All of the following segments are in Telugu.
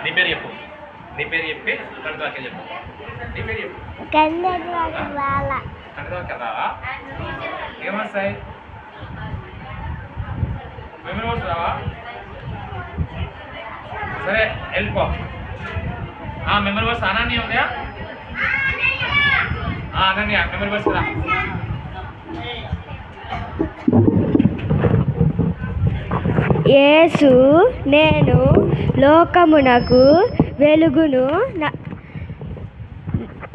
నీ పేరు చెప్పు. నీ పేరు చెప్పి కడుపు వాక్యం చెప్పు. నీ పేరు చెప్పు. కడుపు కదా ఏమొస్తాయి? మెమరీ వర్డ్స్ రావా? సరే వెళ్ళిపో. మెమరీ వర్డ్స్ అనన్య ఉందా? అనన్య మెమరీ వర్డ్స్ రా. యేసు నేను లోకమునకు వెలుగును,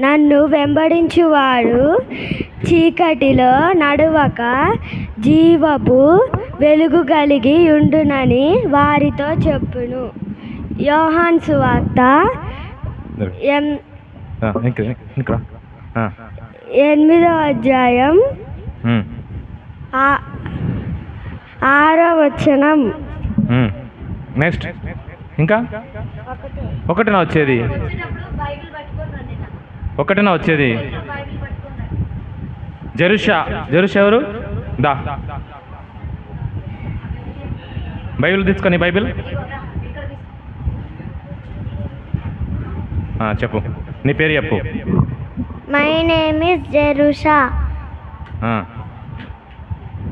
నన్ను వెంబడించువాడు చీకటిలో నడవక జీవపు వెలుగు కలిగి ఉండునని వారితో చెప్పును. యోహాను సువార్త 8వ అధ్యాయం 6వ వచనం. నెక్స్ట్ ఇంకా ఒకటేనా వచ్చేది? ఒకటేనా వచ్చేది? జెరుషా ఎవరు? దా బైబిల్ తీసుకొని బైబిల్ చెప్పు. నీ పేరు చెప్పు. My name is Jerusha.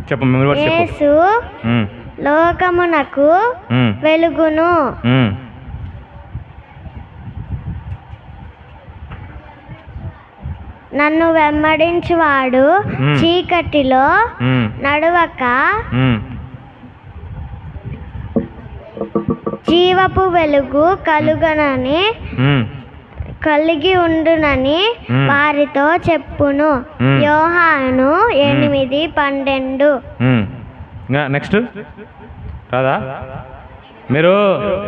చెప్పు. యేసు లోకమునకు వెలుగును, నన్ను వెంబడించువాడు చీకటిలో నడవక జీవపు వెలుగు కలిగి ఉండునని వారితో చెప్పును. యోహాను 8:12. నెక్స్ట్ రాదా? మీరు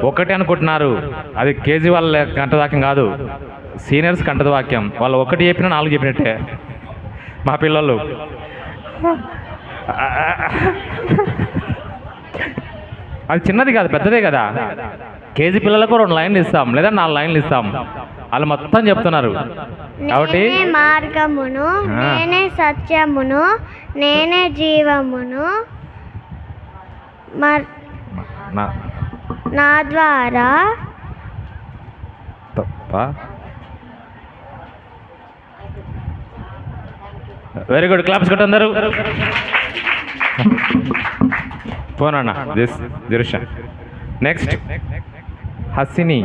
ఒకటి అనుకుంటున్నారు, అది కేజీ వాళ్ళ కంఠవాక్యం కాదు, సీనియర్స్ కంఠవాక్యం. వాళ్ళు ఒకటి చెప్పినా 4 చెప్పినట్టే. మా పిల్లలు అది చిన్నది కాదు, పెద్దదే కదా. కేజీ పిల్లలకు 2 లైన్లు ఇస్తాం లేదా 4 లైన్లు ఇస్తాం. వాళ్ళు మొత్తం చెప్తున్నారు కాబట్టి నేనే మార్గమును, నేనే సత్యమును, నేనే జీవమును, నా ద్వారా తప్ప. వెరీ గుడ్, క్లాప్స్ కొట్టు అందరూ. పోనా జెరుషా. నెక్స్ట్ హాసిని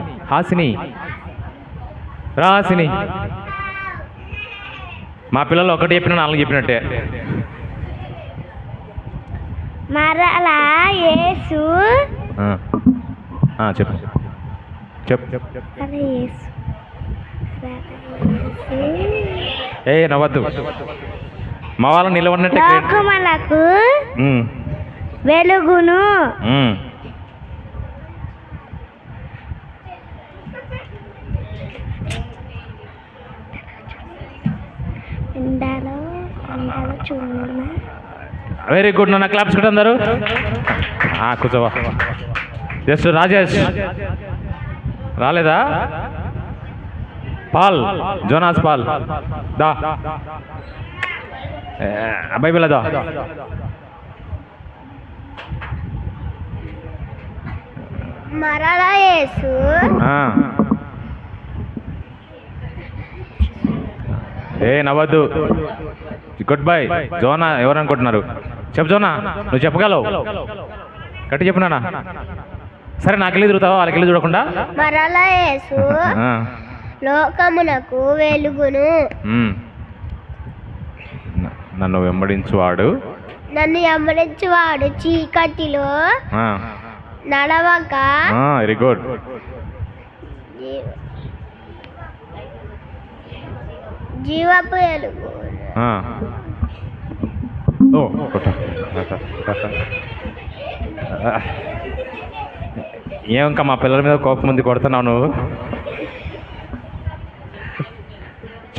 రా. హాసిని మా పిల్లలు ఒకటి చెప్పినా 4 చెప్పినట్టే. మరలా యేసు చెప్పు. నవ్వద్దు, మా వాళ్ళని నిలబడినట్టే. లోకమునకు వెలుగును, వెరీ గుడ్. నన్ను క్లాప్స్ కూడా అందరు కూర్చోవా. జస్ట్ రాజేష్ రాలేదా? పాల్, జోనాస్ పాల్ దా. బైబిల్ దా. మరలా యేసు నవ్వద్దు. Good bye. జోనా ఎవరు అనుకుంటున్నారు? చెప్పు జోనా, నువ్వు చెప్పగలవు. గట్టి చెప్పు నాన్న. సరే, నాకెళ్ళి తిరుగుతావా వాళ్ళకెళ్ళి చూడకుండా? మరలా యేసు లోకమునకు వెలుగును, నన్ను వెంబడించువాడు చీకటిలో నడవక. Very good. జీవపు వెలుగు. ఏమింకా మా పిల్లల మీద కోపం ముందు కొడుతున్నావు నువ్వు?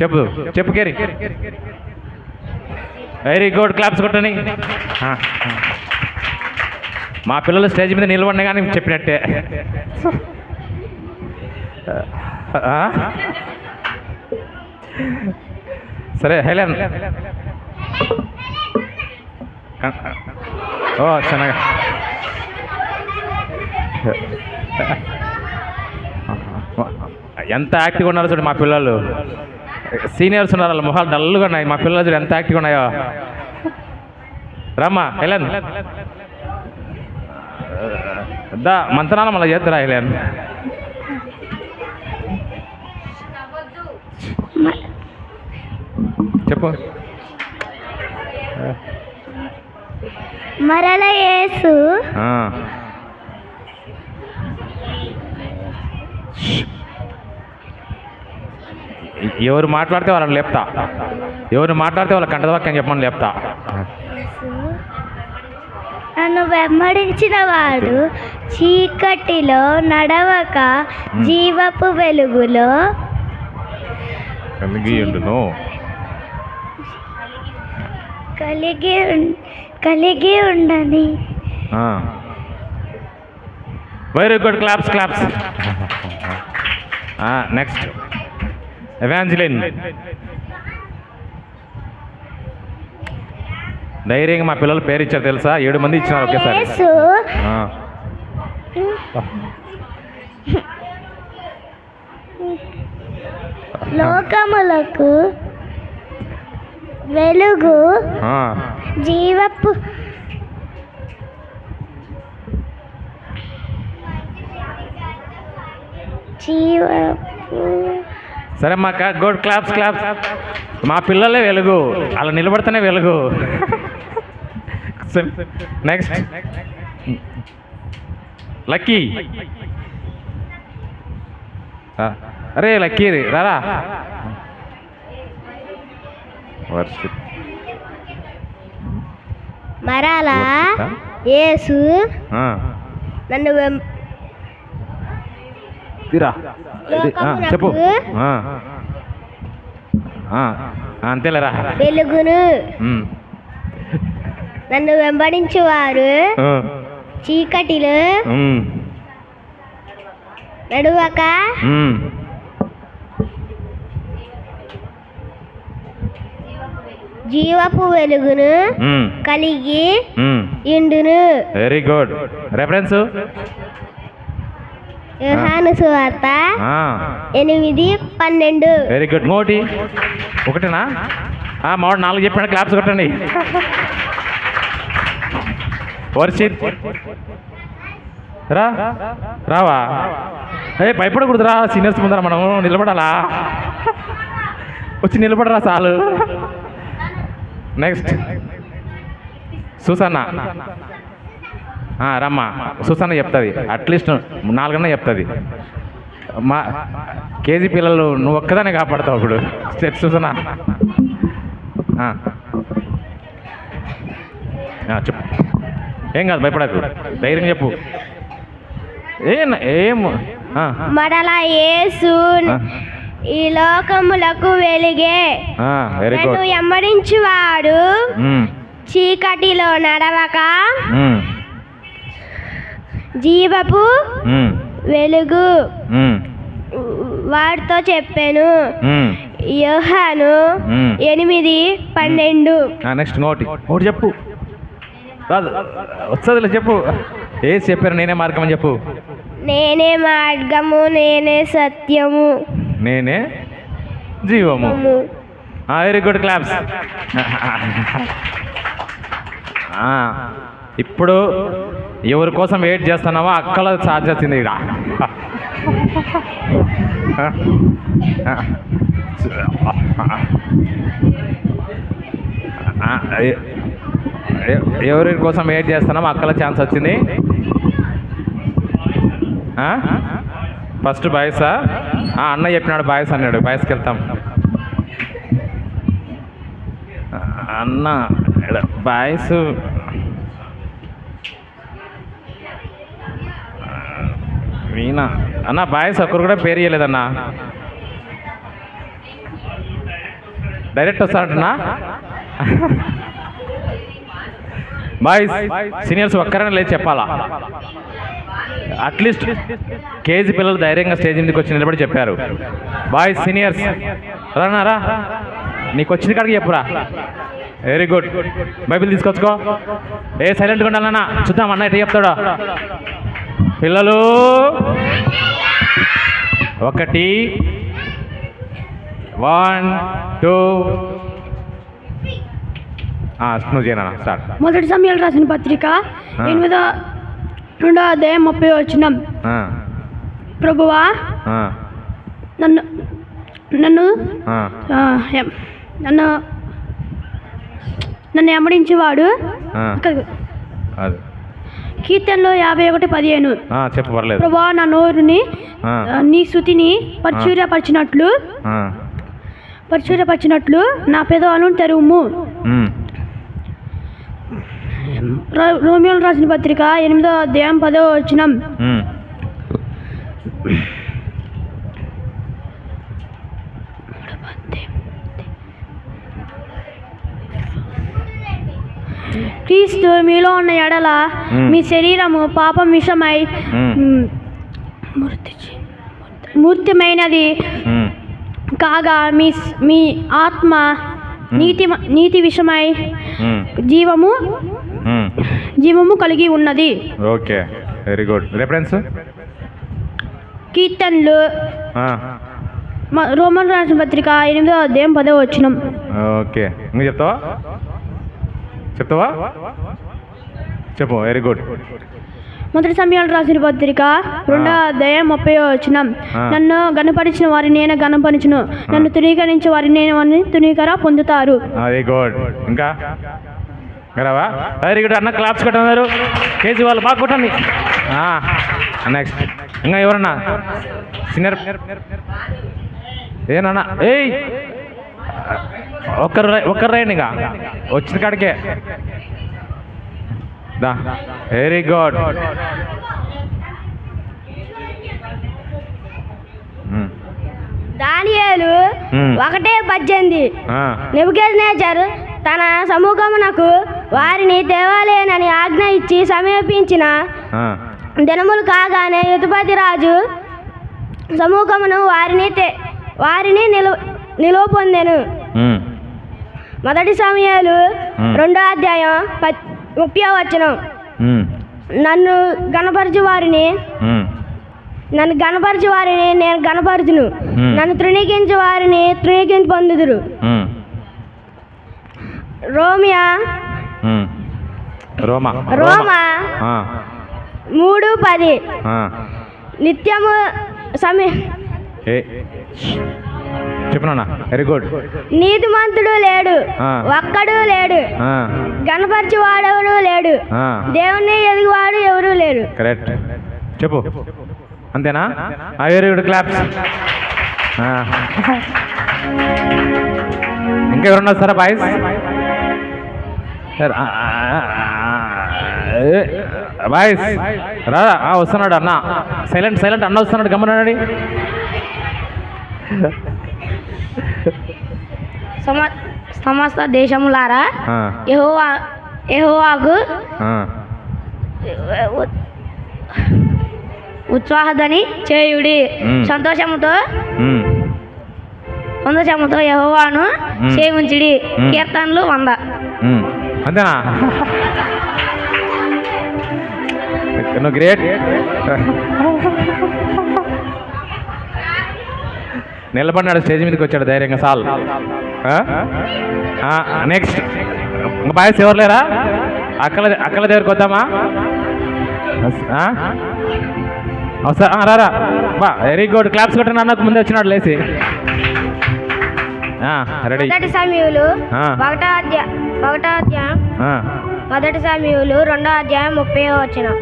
చెప్పు కేరీ. వెరీ గుడ్, క్లాప్స్ కొట్టని. మా పిల్లలు స్టేజ్ మీద నిలబడినా కానీ చెప్పినట్టే. సరే హెలెన్. ಚೆನ್ನಾಗ ఎంత యాక్టివ్గా ఉన్నారో చూడు మా పిల్లలు. సీనియర్స్ ఉన్నారు, వాళ్ళ మొహాలు డల్గా ఉన్నాయి. మా పిల్లలు చూడు ఎంత యాక్టివ్గా ఉన్నాయో. రమ్మా హెలెన్, దా మంతనాలు మళ్ళీ చేద్దురా హెలెన్. చెప్పు. మరల యేసు ఎవరు మాట్లాడితే వాళ్ళని లేపుతా, ఎవరు మాట్లాడితే వాళ్ళ కంటదవాక్యం చెప్పమని లేపుతా. నన్ను వెంబడించిన వాడు చీకటిలో నడవక జీవపు వెలుగులో కలిగి ఉండని. Very good, claps claps. Next Evangeline. ధైర్యంగా మా పిల్లలు పేరు ఇచ్చారు తెలుసా, 7 మంది ఇచ్చినారు ఒకేసారి. యేసు లోకములకు వెలుగు జీవపు సరే మా గుడ్, క్లాప్స్ క్లాప్స్. మా పిల్లలే వెలుగు, అలా నిలబడితేనే వెలుగు. Next lucky. అరే లక్కీ రారా. మరలా యేసు నన్ను చెప్పు. అంతేలేరా. వెలుగును నన్ను వెంబడించేవారు చీకటిలో నడువక జీవపు వెలుగును కలిగి ఇండును. Very good. రెఫరెన్స్ యోహాను సువార్త 8:12. Very good. ఇంకోటి ఒకటేనా? మావాడు 4 చెప్పాడు. క్లాప్స్ కొట్టండి. వర్షిత్ రావా? భయపడకూడదురా, సీనియర్స్ ముందర మనం నిలబడాలా. వచ్చి నిలబడరా చాలు. Next Susanna. రమ్మా, సుసన్న చెప్తుంది. అట్లీస్ట్ 4 అన్నా చెప్తుంది. మా కేజీ పిల్లలు నువ్వు ఒక్కదానే కాపాడుతావు ఇప్పుడు. సుసన్న చెప్పు. ఏం కాదు, భయపడకు, ధైర్యం చెప్పు. ఏం మరలా యేసు ఈ లోకములకు వెలిగే. నన్ను వెంబడించువాడు చీకటిలో నడవక జీవపు వెలుగు వాడితో చెప్పాను. యోహాను 8:12. నెక్స్ట్ ఒకటి చెప్పు. వస్తుందిలే చెప్పు. ఏసి చెప్పారు? నేనే మార్గం అని చెప్పు. నేనే మార్గము, నేనే సత్యము, నేనే జీవము. Very good, claps. ఇప్పుడు ఎవరి కోసం వెయిట్ చేస్తున్నావో అక్కడ చార్జ్ వచ్చింది. ఇక ఎవరి కోసం వెయిట్ చేస్తున్నామో అక్కడ ఛాన్స్ వచ్చింది. ఫస్ట్ బాయ్సా? అన్న చెప్పినాడు బాయ్స్ అన్నాడు. బాయ్స్కి వెళ్తాం. అన్న బాయ్స్ వీణా అన్న. బాయ్స్ ఒక్కరు కూడా పేరు ఇవ్వలేదన్నా. డైరెక్ట్ వస్తాడంటున్నా. బాయ్స్ సీనియర్స్ ఒక్కరైనా లేదు చెప్పాలా. అట్లీస్ట్ కేజీ పిల్లలు ధైర్యంగా స్టేజ్ మీదకి వచ్చి నిలబడి చెప్పారు. బాయ్స్ సీనియర్స్ రానారా, నీకు వచ్చిన కాడికి చెప్పురా. Very good. బైబిల్ తీసుకొచ్చుకో. సైలెంట్గా ఉండాలన్నా. చూద్దాం అన్న ఎట్లా చెప్తాడో. పిల్లలు 1 1 2 నువ్వు చేయనా స్టార్ట్. మొదటి సమయాలు రాసిన పత్రిక 8వ అధ్యాయం 30 వచనం. ప్రభువా నన్ను నన్ను నన్ను నన్ను ఎమ్మడించేవాడు. కీర్తనలో 51:15 చెప్పు పర్లేదు. ప్రభువా నా నోరుని నీ స్తుతిని పరిచూర్యపరిచినట్లు నా పెదవులను తెరువుము. రోమియోలు రాసిన పత్రిక 8వ అధ్యాయం 10వ వచనం. క్రీస్తు మీలో ఉన్న ఎడల మీ శరీరము పాపం విషమై మూర్తిమైనది కాగా మీ ఆత్మ నీతి విషమై జీవము కలిగి ఉన్నది. Okay, very good. రిఫరెన్స్ కీర్తనలు రోమన్ రాసిన పత్రిక 8వ అధ్యాయం 10వ వచనం. ఓకే, నువ్వు చెప్తావా? చెప్పు. Very good. మొదటి సమయాలు రాసిన పత్రిక 2వ అధ్యాయం 30వ వచనం. నన్ను గణపరిచిన వారిని నేను గణపరచును, నన్ను తునీకరించే వారిని నేను తునీకర పొందుతారు. Very good. ఇంకా రావా? వెరీ గుడ్ అన్న, క్లాప్స్ కొట్టన్నారు. కేజీ వాళ్ళు బాగా కొట్టండి. నెక్స్ట్ ఇంకా ఎవరన్నా సీనియర్ ఏనన్నా? ఏయ్ ఒక్కరు రాయండి ఇంకా వచ్చిన కాడికే. Very good. దానియేలు 1:18 నెబుకద్నెజరు తన సముఖమునకు వారిని తేవాలేనని ఆజ్ఞ ఇచ్చి సమీపించిన దినములు కాగానే యదుపతి రాజు సముఖమును వారిని నిలువ పొందెను. మొదటి సమయాలు 2వ అధ్యాయం 30వ వచనం. నన్ను గణపరచు వారిని నేను గణపరచును, నన్ను తృణీకించే వారిని తృణీకించి పొందుదురు. రోమా 3:10 నిత్యము చెప్పనా? Very good. నీతిమంతుడు లేడు, ఒక్కడు లేడు, గణపరచువాడెవడు లేడు, దేవుణ్ణి ఎదుగువాడు ఎవరు లేరు. కరెక్ట్. చెప్పు. అంతేనా? Very good. క్లాప్స్. ఇంకా ఎవరున్నారు సార్ బాయ్స్? బాయ్స్ రా, వస్తున్నాడు అన్న. సైలెంట్ అన్న వస్తున్నాడు, గమనండి. సమస్త దేశములారా యెహోవాకు ఉత్సాహధ్వని చేయుడి, సంతోషముతో యెహోవాను సేవించుడి. కీర్తనలు 100. అంతేనా? నువ్వు గ్రేట్. నిలబడినాడు, స్టేజ్ మీదకి వచ్చాడు ధైర్యంగా. సాల్. నెక్స్ట్ బాయ్స్ ఎవరు లేరా? అక్కల దగ్గరికి వద్దామా? రారా బా. Very good. క్లాప్స్ కొట్టండి అన్నకు ముందే వచ్చినాడు లేచి. రెడీ. మొదటి సమయాలు 2వ అధ్యాయం 30వ వచనం.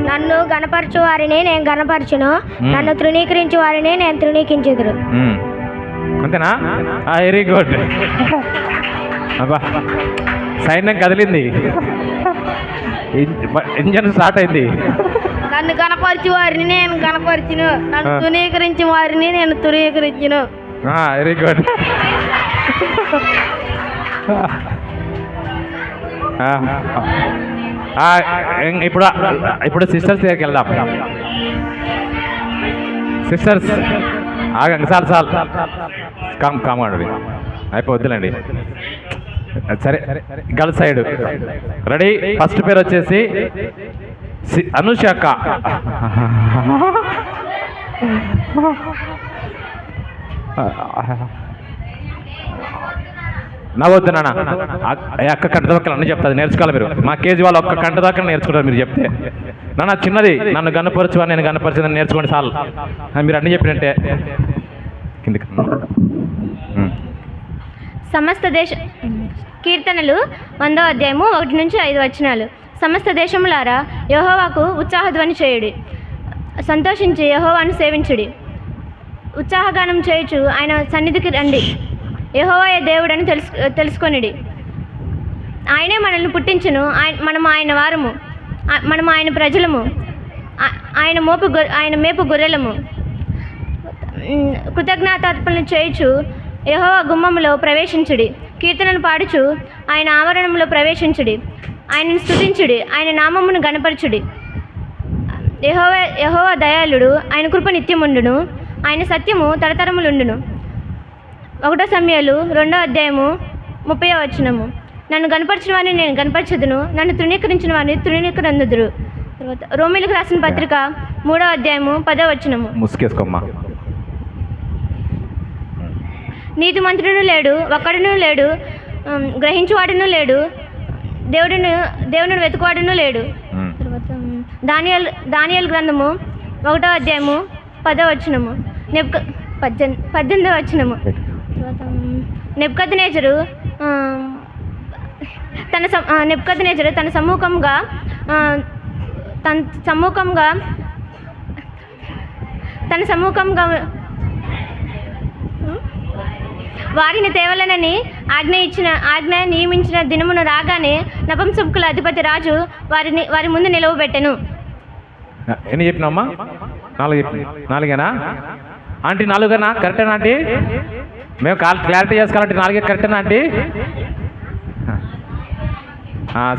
నన్ను గణపరచు వారిని నేను గణపరచును, నన్ను తృణీకరించు వారిని నేను తృణీకించుదురు. అంతేనా? Very good. అబ్బా, సైన్యం కదిలింది, ఇంజన్ స్టార్ట్ అయింది. నన్ను గణపరచు వారిని నేను గణపరచును, నన్ను తృణీకరించే వారిని నేను తృణీకరించును. Very good. ఇప్పుడు సిస్టర్స్ దగ్గరికి వెళ్దాం. సిస్టర్స్ ఆగండి. సార్ కామాడు అయిపోద్దులండి. సరే, గర్ల్స్ సైడ్ రెడీ. ఫస్ట్ పేరు వచ్చేసి అనుష అక్క. నవ్వద్దు నాన్న. అక్క కంట దాకా అన్నీ చెప్తుంది, నేర్చుకోవాలి మీరు. మా కేజీ వాళ్ళు ఒక్క కంట దాకా నేర్చుకుంటారు మీరు చెప్తే. నాన్న చిన్నది, నన్ను గన్నపరచు నేను గన్నపరిచిందని నేర్చుకోండి చాలు. మీరు అన్నీ చెప్పినట్టే. కిందికి సమస్త దేశ కీర్తనలు 100వ అధ్యాయము 1 నుంచి 5 వచనాలు. సమస్త దేశములారా యెహోవాకు ఉత్సాహధ్వని చేయుడి, సంతోషించి యెహోవాను సేవించుడి. ఉత్సాహగానం చేయుచు ఆయన సన్నిధికి రండి. యెహోవాయే దేవుడని తెలుసుకొనిడి. ఆయనే మనల్ని పుట్టించును, మనము ఆయన వారము, మనము ఆయన ప్రజలము, ఆయన మేపు గొర్రెలము. కృతజ్ఞతార్పణలు చేయుచు యెహోవా గుమ్మములో ప్రవేశించుడి. కీర్తనను పాడుచు ఆయన ఆవరణంలో ప్రవేశించుడి. ఆయనను స్తుతించుడి, ఆయన నామమును గణపరచుడి. యెహోవా దయాళుడు, ఆయన కృప నిత్యముండును, ఆయన సత్యము తరతరములుండును. 1 సమూయేలు 2వ అధ్యాయము 30వ వచనము. నన్ను గణపరిచిన వారిని నేను గణపరచదును, నన్ను తృణీకరించిన వారిని తృణీకరిందురు. తర్వాత రోమీలకు రాసిన పత్రిక 3వ అధ్యాయము 10వ వచనము. ముసుకేసుకోమ్మా. నీతిమంతుడును లేడు, ఒక్కడును లేడు, గ్రహించువాడును లేడు, దేవుని వెతుకువాడును లేడు. తర్వాత దానియేలు గ్రంథము 1వ అధ్యాయము 10వ వచనము, 18వ వచనము. తర్వాత నెబుకద్నెజరు తన సమ్ముఖంగా వారిని తేవలనని ఆజ్ఞ నియమించిన దినమును రాగానే నపుంసకుల అధిపతి రాజు వారి ముందు నిలవబెట్టెను. ఎన్ని చెప్పినామ్మా? 4 ఆంటీ? 4 కరెక్టేనా ఆంటీ? మేము క్లారిటీ చేసుకోవాలంటే 4 కరెక్టేనా ఆంటీ?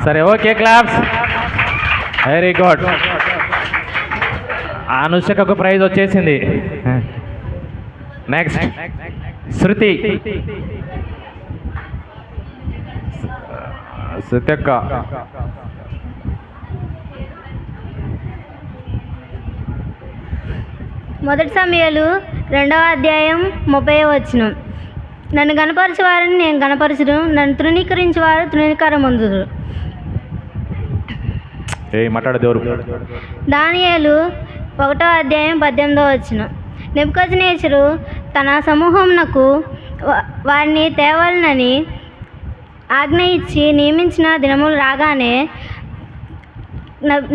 సరే, ఓకే, క్లాప్స్. Very good. అనుష్కకు ప్రైజ్ వచ్చేసింది. నెక్స్ట్ శృతి అక్క. మొదటి సమూయేలు 2వ అధ్యాయం 30వ వచనం. నన్ను గణపరచువారిని నేను గణపరచును, నన్ను తృణీకరించేవారు తృణీకారమందురు. మాట్లాడే దేవుడు. దానియేలు 1వ అధ్యాయం 18వ వచనం. నెబుకద్నెజరు తన సమూహమునకు వారిని తేవాలనని ఆజ్ఞ ఇచ్చి నియమించిన దినములు రాగానే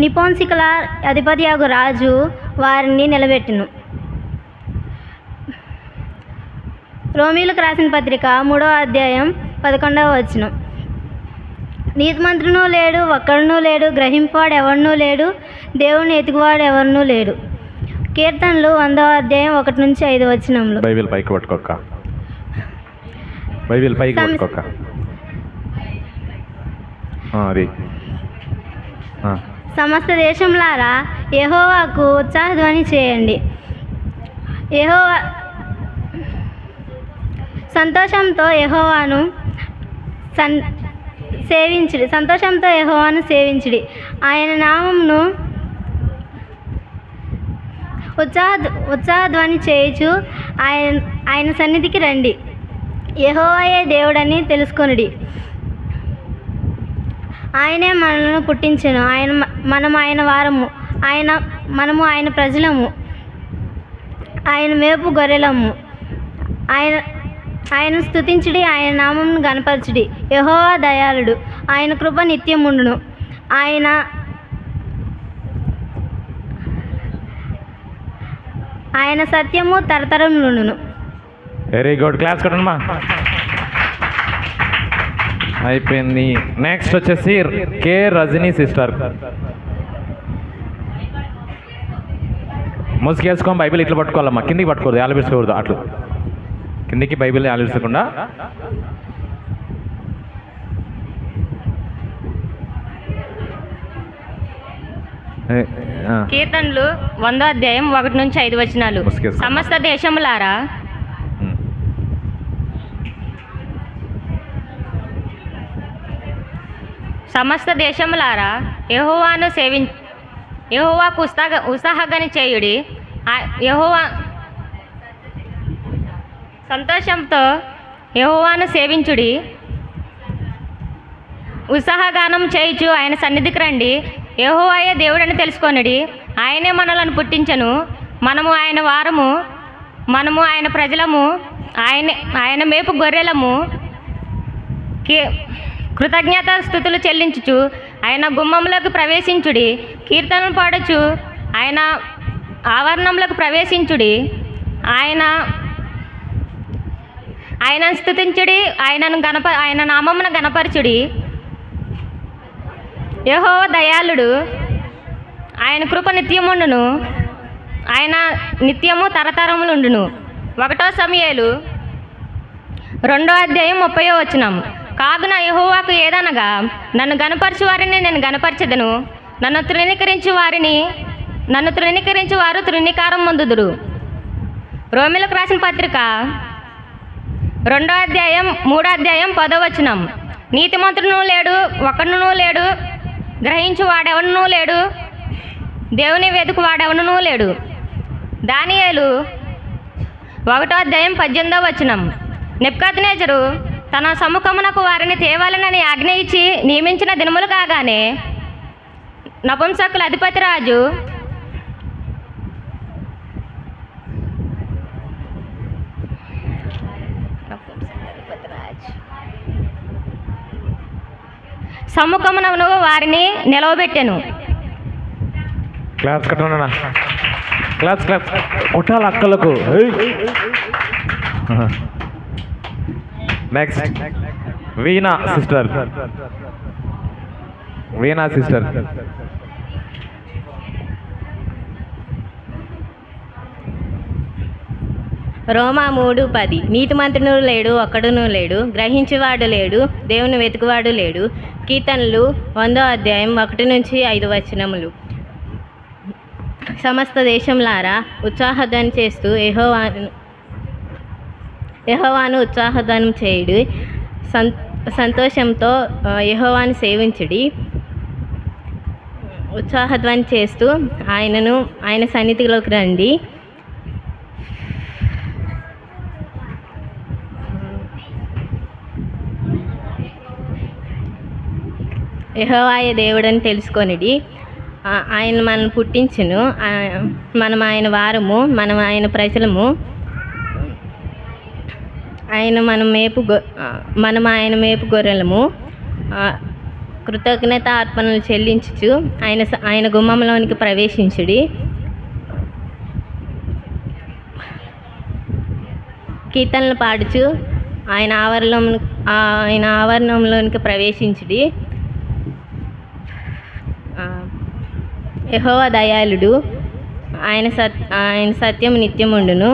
నిపుంసకుల అధిపతియగు రాజు వారిని నిలబెట్టును. రోమీలకు రాసిన పత్రిక 3వ అధ్యాయం 11వ వచనం. నీతిమంతుడును లేడు, ఒక్కడునూ లేడు, గ్రహింపువాడు ఎవడనూ లేడు, దేవుని ఎతుకువాడు ఎవడనూ లేడు. కీర్తనలు 100వ అధ్యాయం 1 నుంచి 5 వచనములు. బైబిల్ పైకి పట్టుకోక. బైబిల్ పైకి పట్టుకోక. అది సమస్త దేశంలారా యెహోవాకు ఉత్సాహధ్వని చేయండి. సంతోషంతో యెహోవాను సేవించుడి. ఆయన నామమును ఉత్సాహధ్వని చేయుచు ఆయన సన్నిధికి రండి. యెహోవాయే దేవుడని తెలుసుకొనుడి. ఆయనే మనల్ని పుట్టించెను, మనము ఆయన వారము, మనము ఆయన ప్రజలము, ఆయన మేపు గొర్రెలము. ఆయన స్తుతించుడి, ఆయన నామమును గణపరచుడి. యెహోవా దయాళుడు, ఆయన కృప నిత్యముండును, ఆయన సత్యము తరతరములుండును. Very good. క్లాస్ కొట్టమ్మా. అయిపోయింది. నెక్స్ట్ వచ్చేసి కే రజనీ సిస్టర్. ముసుగేసుకొని బైబిల్ ఇట్లా పట్టుకోవాలమ్మా, కిందికి పట్టుకోవద్దు, ఆలోచించకూడదు. అట్లా కిందికి బైబిల్ని ఆలోచించకుండా. కీర్తనలు 100వ అధ్యాయం 1 నుంచి 5 వచనాలు. సమస్త దేశములారా యెహోవాకు ఉత్సాహగాని చేయుడి. యెహోవా సంతోషంతో యెహోవాను సేవించుడి, ఉత్సాహగానం చేయుచు ఆయన సన్నిధికి రండి. యెహోవాయే దేవుడని తెలుసుకొనుడి. ఆయనే మనలను పుట్టించెను, మనము ఆయన వారము, మనము ఆయన ప్రజలము, ఆయన మేపు గొర్రెలము. కృతజ్ఞత స్తుతులు చెల్లించుచు ఆయన గుమ్మంలోకి ప్రవేశించుడి. కీర్తనలు పాడచ్చు ఆయన ఆవరణంలోకి ప్రవేశించుడి. ఆయనను స్తుతించుడి, ఆయన నామమున గణపరచుడి. యెహోవా దయాళుడు, ఆయన కృప నిత్యముండును, ఆయన నిత్యము తరతరములుండును. 1 సమూయేలు 2:30 కాగున యెహోవాకు ఏదనగా, నన్ను గణపరచు వారిని నేను గణపరచెదను, నన్ను తృణీకరించు వారు తృణీకారం పొందుదురు. రోమీయులకు రాసిన పత్రిక 2:3 నీతిమంతుడును లేడు, ఒక్కడునూ లేడు, గ్రహించు వాడెవడునూ లేడు, దేవుని వెతుకు వాడెవడునూ లేడు. దానియేలు 1:18 నెబుకద్నెజరు తన సముఖమునకు వారిని తేవాలనని ఆజ్ఞ ఇచ్చి నియమించిన దినములు కాగానే నపుంసకుల అధిపతి రాజు సముఖమునను వారిని నిలవబెట్టెను. క్లాప్స్ కట్టనా, క్లాప్స్ కొట్టాలి అక్కలకు. నెక్స్ట్ వీణా సిస్టర్. రోమా 3:10 నీతిమంతుడు లేడు, ఒక్కడునూ లేడు, గ్రహించువాడు లేడు, దేవుని వెతుకువాడు లేడు. కీర్తనలు 1:1-5 సమస్త దేశంలారా ఉత్సాహధ్వని చేస్తూ యెహోవాను ఉత్సాహధ్వనం చేయుడి, సంతోషంతో యెహోవాను సేవించుడి. ఉత్సాహధ్వని చేస్తూ ఆయన సన్నిధిలోకి రండి. యెహోవాయే దేవుడని తెలుసుకొనిడి. ఆయన మనల్ని పుట్టించును, మనం ఆయన వారము, మనం ఆయన ప్రజలము, మనం ఆయన మేపు గొర్రెలము. కృతజ్ఞత అర్పణలు చెల్లించుచు ఆయన గుమ్మంలోనికి ప్రవేశించుడి. కీర్తనలు పాడుచు ఆయన ఆవరణంలోనికి ప్రవేశించుడి. యెహోవా దయాళుడు, ఆయన సత్యం నిత్యముండును.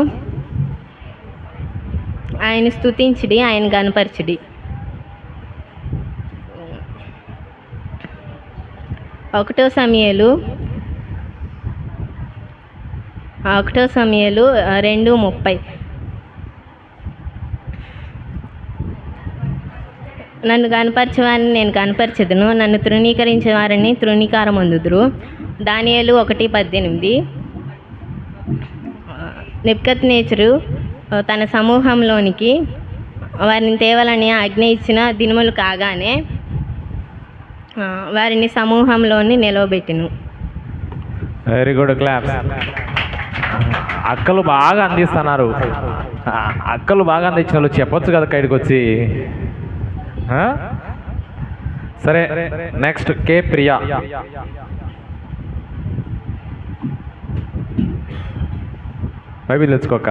ఆయన స్తుతించుడి, ఆయన గణపరచుడి. 1 సమూయేలు 2:30 నన్ను గణపరచేవారిని నేను గణపరచెదను, నన్ను తృణీకరించే వారిని తృణీకారం పొందుదురు. దానియేలు 1:18 నెబుకద్నెజరు తన సమూహంలోనికి వారిని తేవాలని ఆజ్ఞ ఇచ్చిన దినములు కాగానే వారిని సమూహంలోని నిలవబెట్టెను. Very good, claps. అక్కలు బాగా అందిస్తున్నారు. అక్కలు బాగా అందించిన వాళ్ళు చెప్పొచ్చు కదా ఇక్కడికి వచ్చి. సరే, నెక్స్ట్ కే ప్రియా. బైబిల్ తెచ్చుకోక.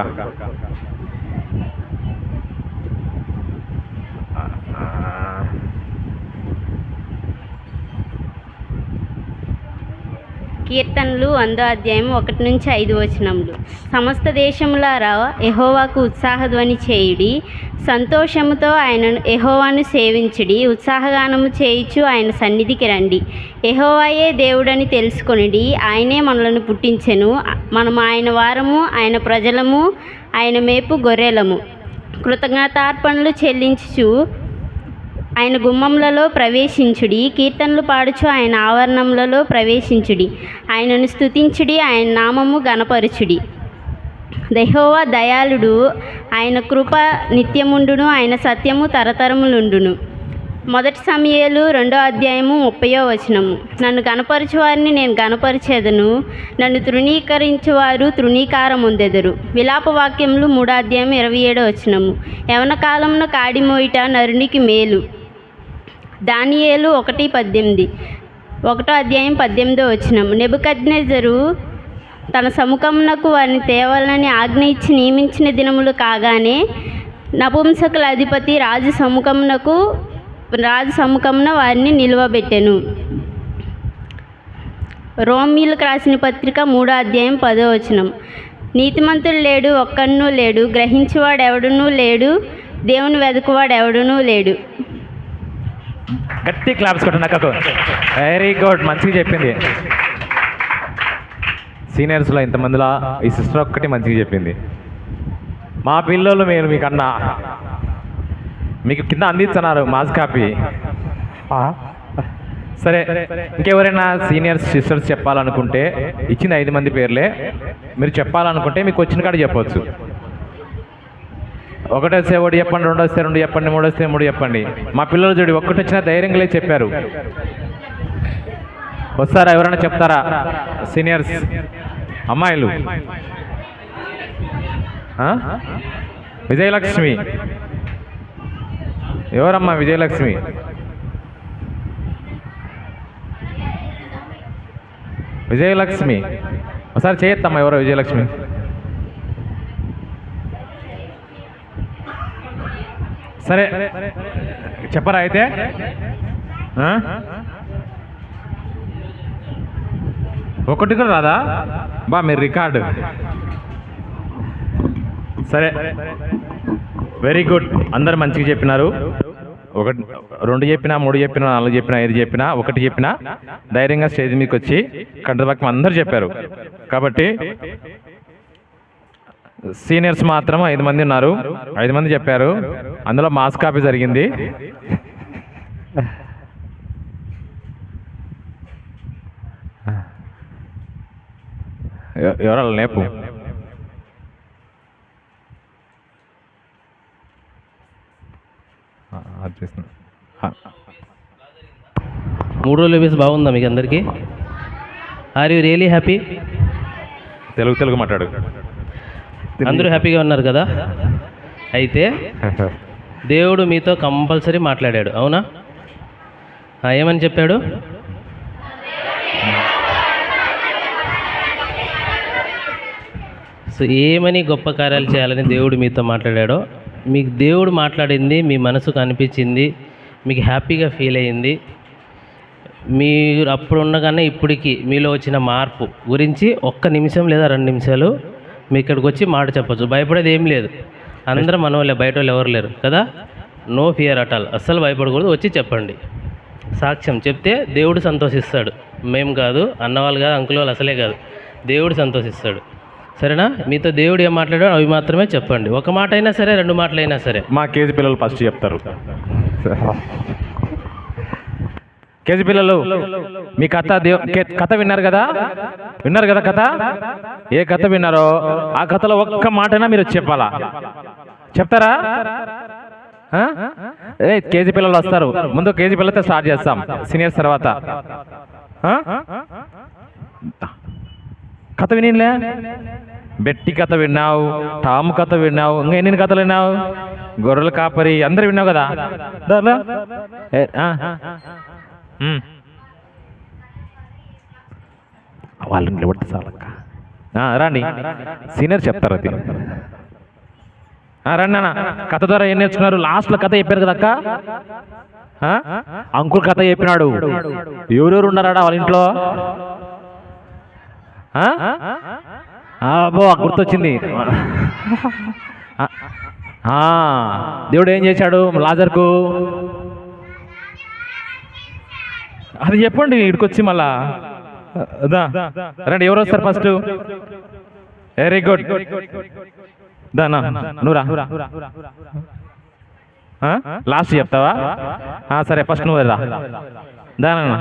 కీర్తనలు 1:1-5 సమస్త దేశములారా యెహోవాకు ఉత్సాహధ్వని చేయుడి, సంతోషముతో యెహోవాను సేవించుడి. ఉత్సాహగానము చేయుచు ఆయన సన్నిధికి రండి. యెహోవాయే దేవుడని తెలుసుకొనిడి. ఆయనే మనలను పుట్టించెను, మనము ఆయన వారము, ఆయన ప్రజలము, ఆయన మేపు గొర్రెలము. కృతజ్ఞతార్పణలు చెల్లించుచు ఆయన గుమ్మములలో ప్రవేశించుడి, కీర్తనలు పాడుచు ఆయన ఆవరణములలో ప్రవేశించుడి, ఆయనను స్తుతించుడి, ఆయన నామము గణపరచుడి. యెహోవా దయాళుడు, ఆయన కృప నిత్యముండును, ఆయన సత్యము తరతరములుండును. 1 సమూయేలు 2:30 నన్ను గణపరచు వారిని నేను గణపరిచేదను, నన్ను తృణీకరించువారు తృణీకారముందెదరు. విలాప వాక్యములు 3:27 యవన కాలమున కాడి మోయిట నరునికి మేలు. దానియేలు 1:18 1:18 నెబుకద్నెజరు తన సముఖమునకు వారిని తేవాలని ఆజ్ఞ ఇచ్చి నియమించిన దినములు కాగానే నపుంసకుల అధిపతి రాజు సముఖమున వారిని నిలువబెట్టెను. రోమీయులకు రాసిన పత్రిక 3:10 నీతిమంతుడు లేడు, ఒక్కడునూ లేడు, గ్రహించువాడు ఎవడునూ లేడు, దేవుని వెదకువాడు ఎవడునూ లేడు. గట్టి క్లాప్స్ కొట్టండి అక్కకు. వెరీ గుడ్, మంచిగా చెప్పింది. సీనియర్స్లో ఇంతమందిలో ఈ సిస్టర్ ఒక్కటి మంచిగా చెప్పింది. మా పిల్లలు మీకన్నా మీకు కింద అందిస్తున్నారు మాస్ కాపీ. సరే, ఇంకెవరైనా సీనియర్స్ సిస్టర్స్ చెప్పాలనుకుంటే ఇచ్చిన 5 మంది పేర్లే మీరు చెప్పాలనుకుంటే మీకు వచ్చిన కాడ చెప్పవచ్చు. 1 వస్తే 1 చెప్పండి, 2 వస్తే 2 చెప్పండి, 3 వస్తే 3 చెప్పండి. మా పిల్లలు చూడు 1 వచ్చినా ధైర్యంగా చెప్పారు. వస్తారా? ఎవరైనా చెప్తారా? సీనియర్స్ అమ్మాయిలు. విజయలక్ష్మి ఎవరమ్మా? విజయలక్ష్మి విజయలక్ష్మి ఒకసారి చేయొద్దమ్మా. ఎవరో విజయలక్ష్మి? సరే చెప్పరా అయితే? ఒకటి కూడా రాదా? బా మీరు రికార్డు. సరే, వెరీ గుడ్. అందరు మంచిగా చెప్పినారు. 1 2 చెప్పినా, 3 చెప్పినా, 4 చెప్పినా, 5 చెప్పినా, 1 చెప్పినా ధైర్యంగా స్టేజ్ మీకు వచ్చి కంఠవాక్యం అందరూ చెప్పారు. కాబట్టి సీనియర్స్ మాత్రం 5 మంది ఉన్నారు. 5 మంది చెప్పారు. అందులో మాస్ కాపీ జరిగింది. ఎవరు నేపు? మూడు రోజుల బేస్ బాగుందా మీకు అందరికీ? Are you really happy? Telugu మాట్లాడు. అందరూ హ్యాపీగా ఉన్నారు కదా? అయితే దేవుడు మీతో కంపల్సరీ మాట్లాడాడు, అవునా? ఏమని చెప్పాడు? సో ఏమని గొప్ప కార్యాలు చేయాలని దేవుడు మీతో మాట్లాడాడో, మీకు దేవుడు మాట్లాడింది మీ మనసుకు అనిపించింది, మీకు హ్యాపీగా ఫీల్ అయ్యింది, మీరు అప్పుడు ఉండగానే ఇప్పటికి మీలో వచ్చిన మార్పు గురించి 1 నిమిషం లేదా 2 నిమిషాలు మీ ఇక్కడికి వచ్చి మాట చెప్పచ్చు. భయపడేది ఏం లేదు. అందరం మన వాళ్ళే, బయట వాళ్ళు ఎవరు లేరు కదా. No fear at all. అస్సలు భయపడకూడదు. వచ్చి చెప్పండి. సాక్ష్యం చెప్తే దేవుడు సంతోషిస్తాడు. మేము కాదు, అన్నవాళ్ళు కాదు, అంకుల్ వాళ్ళు అసలే కాదు. దేవుడు సంతోషిస్తాడు. సరేనా? మీతో దేవుడు ఏం మాట్లాడాడో అవి మాత్రమే చెప్పండి. 1 మాట అయినా సరే, 2 మాటలైనా సరే. మా కేజీ పిల్లలు ఫస్ట్ చెప్తారు. కేజీ పిల్లలు మీ కథ విన్నారు కదా? కథ ఏ కథ విన్నారో ఆ కథలో 1 మాటైనా మీరు చెప్పాలా? చెప్తారా? కేజీ పిల్లలు వస్తారు. ముందు కేజీ పిల్లలతో స్టార్ట్ చేస్తాం, సీనియర్స్ తర్వాత. కథ వినిలే? బెట్టి కథ విన్నావు, టాము కథ విన్నావు, ఇంకా ఎన్ని కథలు విన్నావు? గొర్రెల కాపరి అందరు విన్నావు కదా? వాళ్ళు నిలబడితే చాలక్క. రండి, సీనియర్ చెప్తారు అది. రండి అన్న. కథ ద్వారా ఏం నేర్చుకున్నారు? లాస్ట్లో కథ చెప్పారు కదక్క. అంకుల్ కథ చెప్పినాడు. ఎవరెవరు ఉన్నారా వాళ్ళ ఇంట్లో? అబ్బో గుర్తొచ్చింది. దేవుడు ఏం చేశాడు లాజర్కు? అది చెప్పండి ఇక్కడికొచ్చి మళ్ళా. రండి, ఎవరు వస్తారు ఫస్ట్? Very good. నువ్వురా. లాస్ట్ చెప్తావా? సరే ఫస్ట్ నువ్వు రా దానన్నా.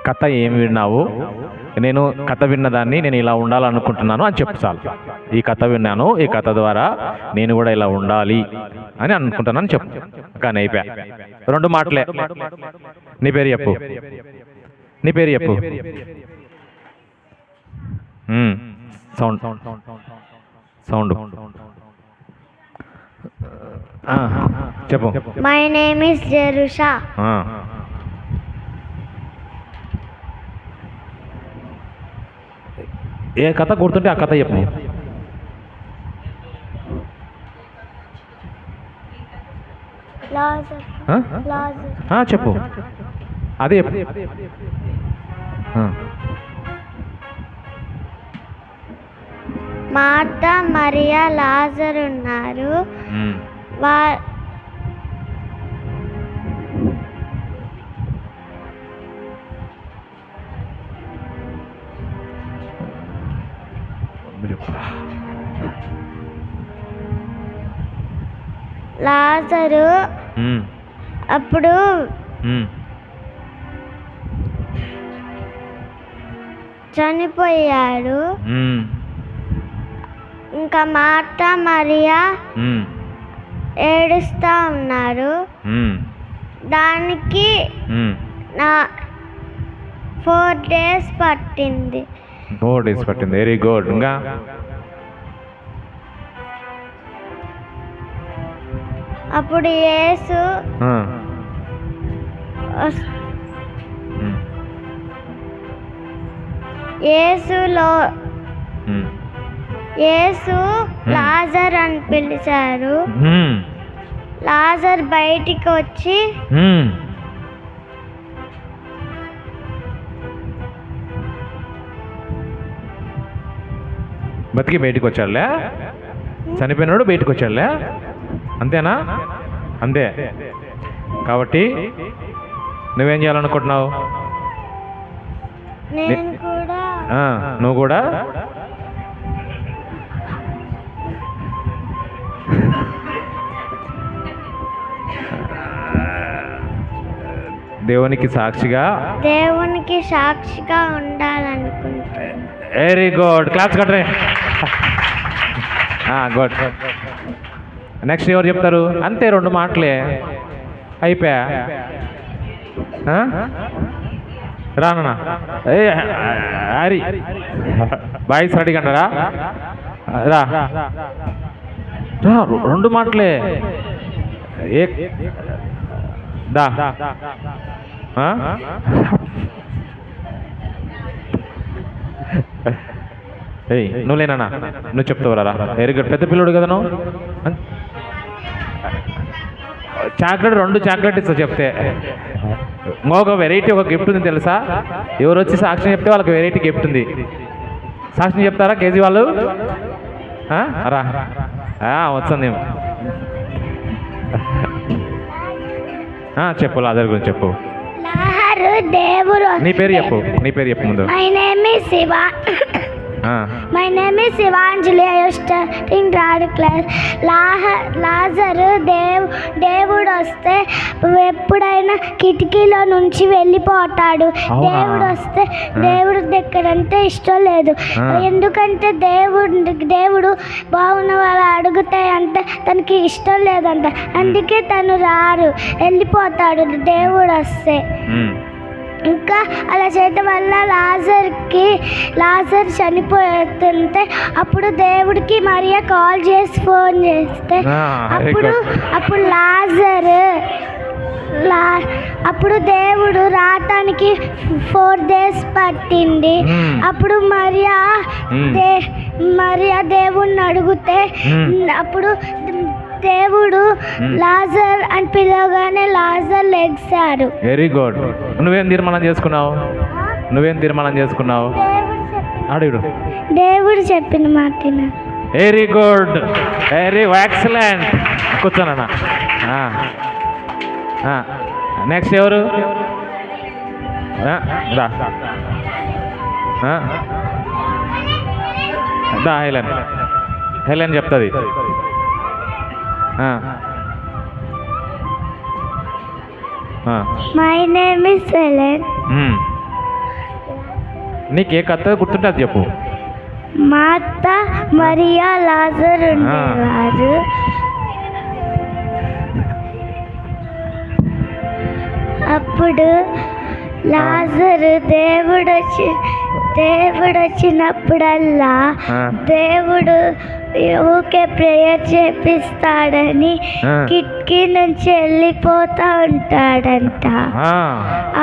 కథ ఏమి విన్నావు? నేను కథ విన్నదాన్ని నేను ఇలా ఉండాలనుకుంటున్నాను అని చెప్పు చాలు. ఈ కథ విన్నాను, ఈ కథ ద్వారా నేను కూడా ఇలా ఉండాలి అని అనుకుంటున్నాను చెప్పు. కానీ అయిపోయా. 2 మాటలే. నీ పేరు చెప్పు. నీ పేరు చెప్పు. సౌండ్ సౌండ్ చెప్పు. My name is Jerusha. ఏ కథ గుర్తుంటే ఆ కథ చెప్పు. చెప్పు. అదే చెప్పు. మార్తా మరియా లాజరు ఉన్నారు. లాజరు అప్పుడు చనిపోయాడు. ఇంకా మార్తా మరియా ఏడుస్తా ఉన్నారు. దానికి 4 days పట్టింది. 4 days పట్టింది. Very good. ఇంకా అప్పుడు యేసు లాజర్ అని పిలిచారు. లాజర్ బయటికి వచ్చి బతికి బయటికి వచ్చాడులే. చనిపోయినాడు బయటకు వచ్చాడులే. అంతేనా? అంతే. కాబట్టి నువ్వేం చేయాలనుకుంటున్నావు? నువ్వు కూడా దేవునికి సాక్షిగా ఉండాలనుకుంటా. Very good. క్లాప్స్ కట్టరే. గుడ్. నెక్స్ట్ ఎవరు చెప్తారు? అంతే 2 మాటలే అయిపోయా. రానా హరి బాయ్స్ రెడీ కంటారా? రా 2 మాటలే. దా నువ్వు లేనా? నువ్వు చెప్తావు రా. Very good. పెద్ద పిల్లడు కదా నువ్వు. చాక్లెట్ 2 చాక్లెట్ ఇస్తా చెప్తే. ఇంకొక వెరైటీ ఒక గిఫ్ట్ ఉంది తెలుసా? ఎవరు వచ్చి సాక్షి చెప్తే వాళ్ళకి వెరైటీ గిఫ్ట్ ఉంది. సాక్షి చెప్తారా కేజీ వాళ్ళు? రా వస్తుంది. చెప్పు. లాజర్ గురించి చెప్పు. నీ పేరు చెప్పు. నీ పేరు చెప్పు ముందు. My name is Sivanjali. I was studying 3rd class. లాజరు దేవుడు వస్తే ఎప్పుడైనా కిటికీలో నుంచి వెళ్ళిపోతాడు. దేవుడు వస్తే దేవుడి దగ్గర అంటే ఇష్టం లేదు. ఎందుకంటే దేవుడు బాగున్న వాళ్ళు అడిగితే అంటే తనకి ఇష్టం లేదంట. అందుకే తను రారు, వెళ్ళిపోతాడు దేవుడు వస్తే. ఇంకా అలా చేయటం వల్ల లాజర్ చనిపోతుంటే అప్పుడు దేవుడికి మరియా కాల్ చేసి ఫోన్ చేస్తే అప్పుడు దేవుడు రావటానికి 4 days పట్టింది. అప్పుడు మరియా దేవుడిని అడిగితే అప్పుడు దేవుడు లాజర్ అని పిలవగానే లాజర్ లెగ్సాడు. Very good. నువ్వేం తీర్మానం చేసుకున్నావు? దేవుడు చెప్పిన మాట. Very good. Very excellent. కూర్చోనన్నా. నెక్స్ట్ ఎవరు? దా దా హెలెన్ హెలెన్ చెప్తుంది. My name is Helen. నీకు ఏ కథ గుర్తుంటే అది చెప్పు. మార్త మరియా లాజర్ ఉండేవారు. అప్పుడు లాజరు దేవుడు వచ్చినప్పుడల్లా దేవుడు ఊకే ప్రేయర్ చేపిస్తాడని కిటికీ నుంచి వెళ్ళిపోతా ఉంటాడంట.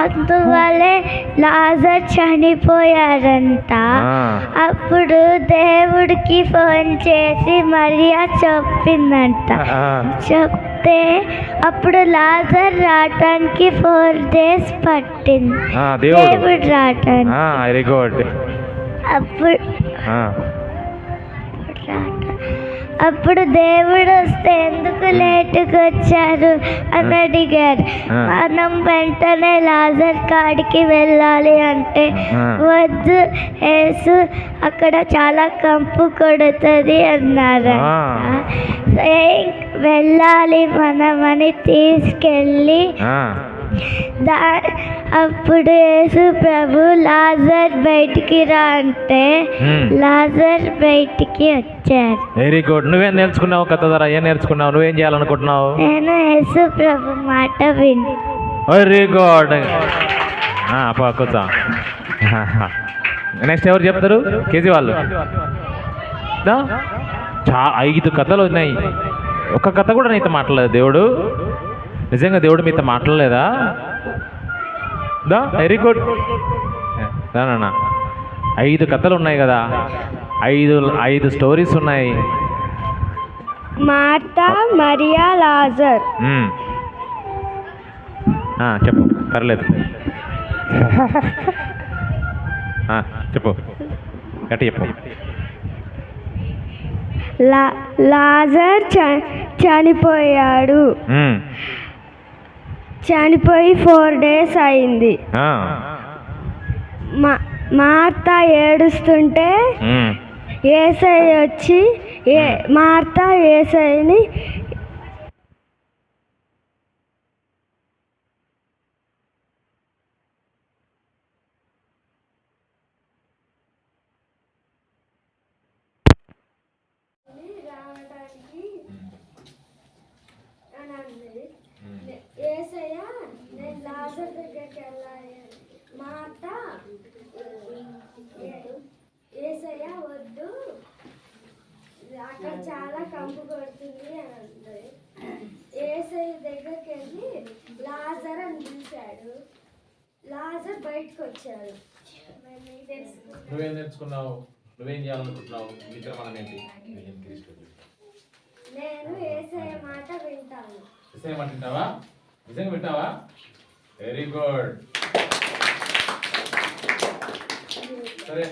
అందువల్లే లాజర్ చనిపోయాడంట. అప్పుడు దేవుడికి ఫోన్ చేసి మరియా చెప్పిందంట. చెప్తే అప్పుడు లాజర్ రావటానికి 4 days పట్టింది దేవుడు రావటానికి. Very good. అప్పుడు దేవుడు వస్తే ఎందుకు లేటుగా వచ్చారు అని అడిగారు. మనం వెంటనే లాజర్ కాడికి వెళ్ళాలి అంటే వద్దు యేసు అక్కడ చాలా కంపు కొడుతుంది అన్నారు. వెళ్ళాలి మనమని తీసుకెళ్ళి అప్పుడు యేసు ప్రభు లాజర్ బయటికి రా అంటే లాజర్ బయటికి వచ్చారు. Very good. నువ్వేం నేర్చుకున్నావు కథ ద్వారా? ఏం నేర్చుకున్నావు? నువ్వేం చేయాలనుకుంటున్నావు? నేను యేసు ప్రభు మాట విని. Very good. కూర్చో. నెక్స్ట్ ఎవరు చెప్తారు? కేజీ వాళ్ళు. 5 కథలు ఉన్నాయి. ఒక కథ కూడా నీతో మాట్లాడలేదు దేవుడు. నిజంగా దేవుడు మీతో మాట్లాడలేదా? Very good. రానా 5 కథలు ఉన్నాయి కదా, 5 స్టోరీస్ ఉన్నాయి. మార్త మరియా లాజర్. చెప్పు, పర్లేదు. చెప్పు, గట్టి చెప్పు. లాజర్ చనిపోయాడు. చనిపోయి 4 days అయింది. మార్త ఏడుస్తుంటే యేసయ్య వచ్చి మార్త యేసయ్యని యేసయ్య నేను లాజర్ దగ్గరికి వెళ్ళాలి. మార్త యేసయ్య వద్దు అక్కడ చాలా కంపు కొడుతుంది అని అంటుంది. యేసయ్య దగ్గరికి వెళ్ళి లాజర్ అని పిలిచాడు. లాజర్ బయటకు వచ్చాడు. నువ్వేం నేర్చుకున్నావు? నువ్వేం చేయాలనుకుంటున్నావు? నేను యేసయ్య మాట వింటాను. యేసయ్య మాట వింటావా? నిజంగా వింటావా? Very good. సరే,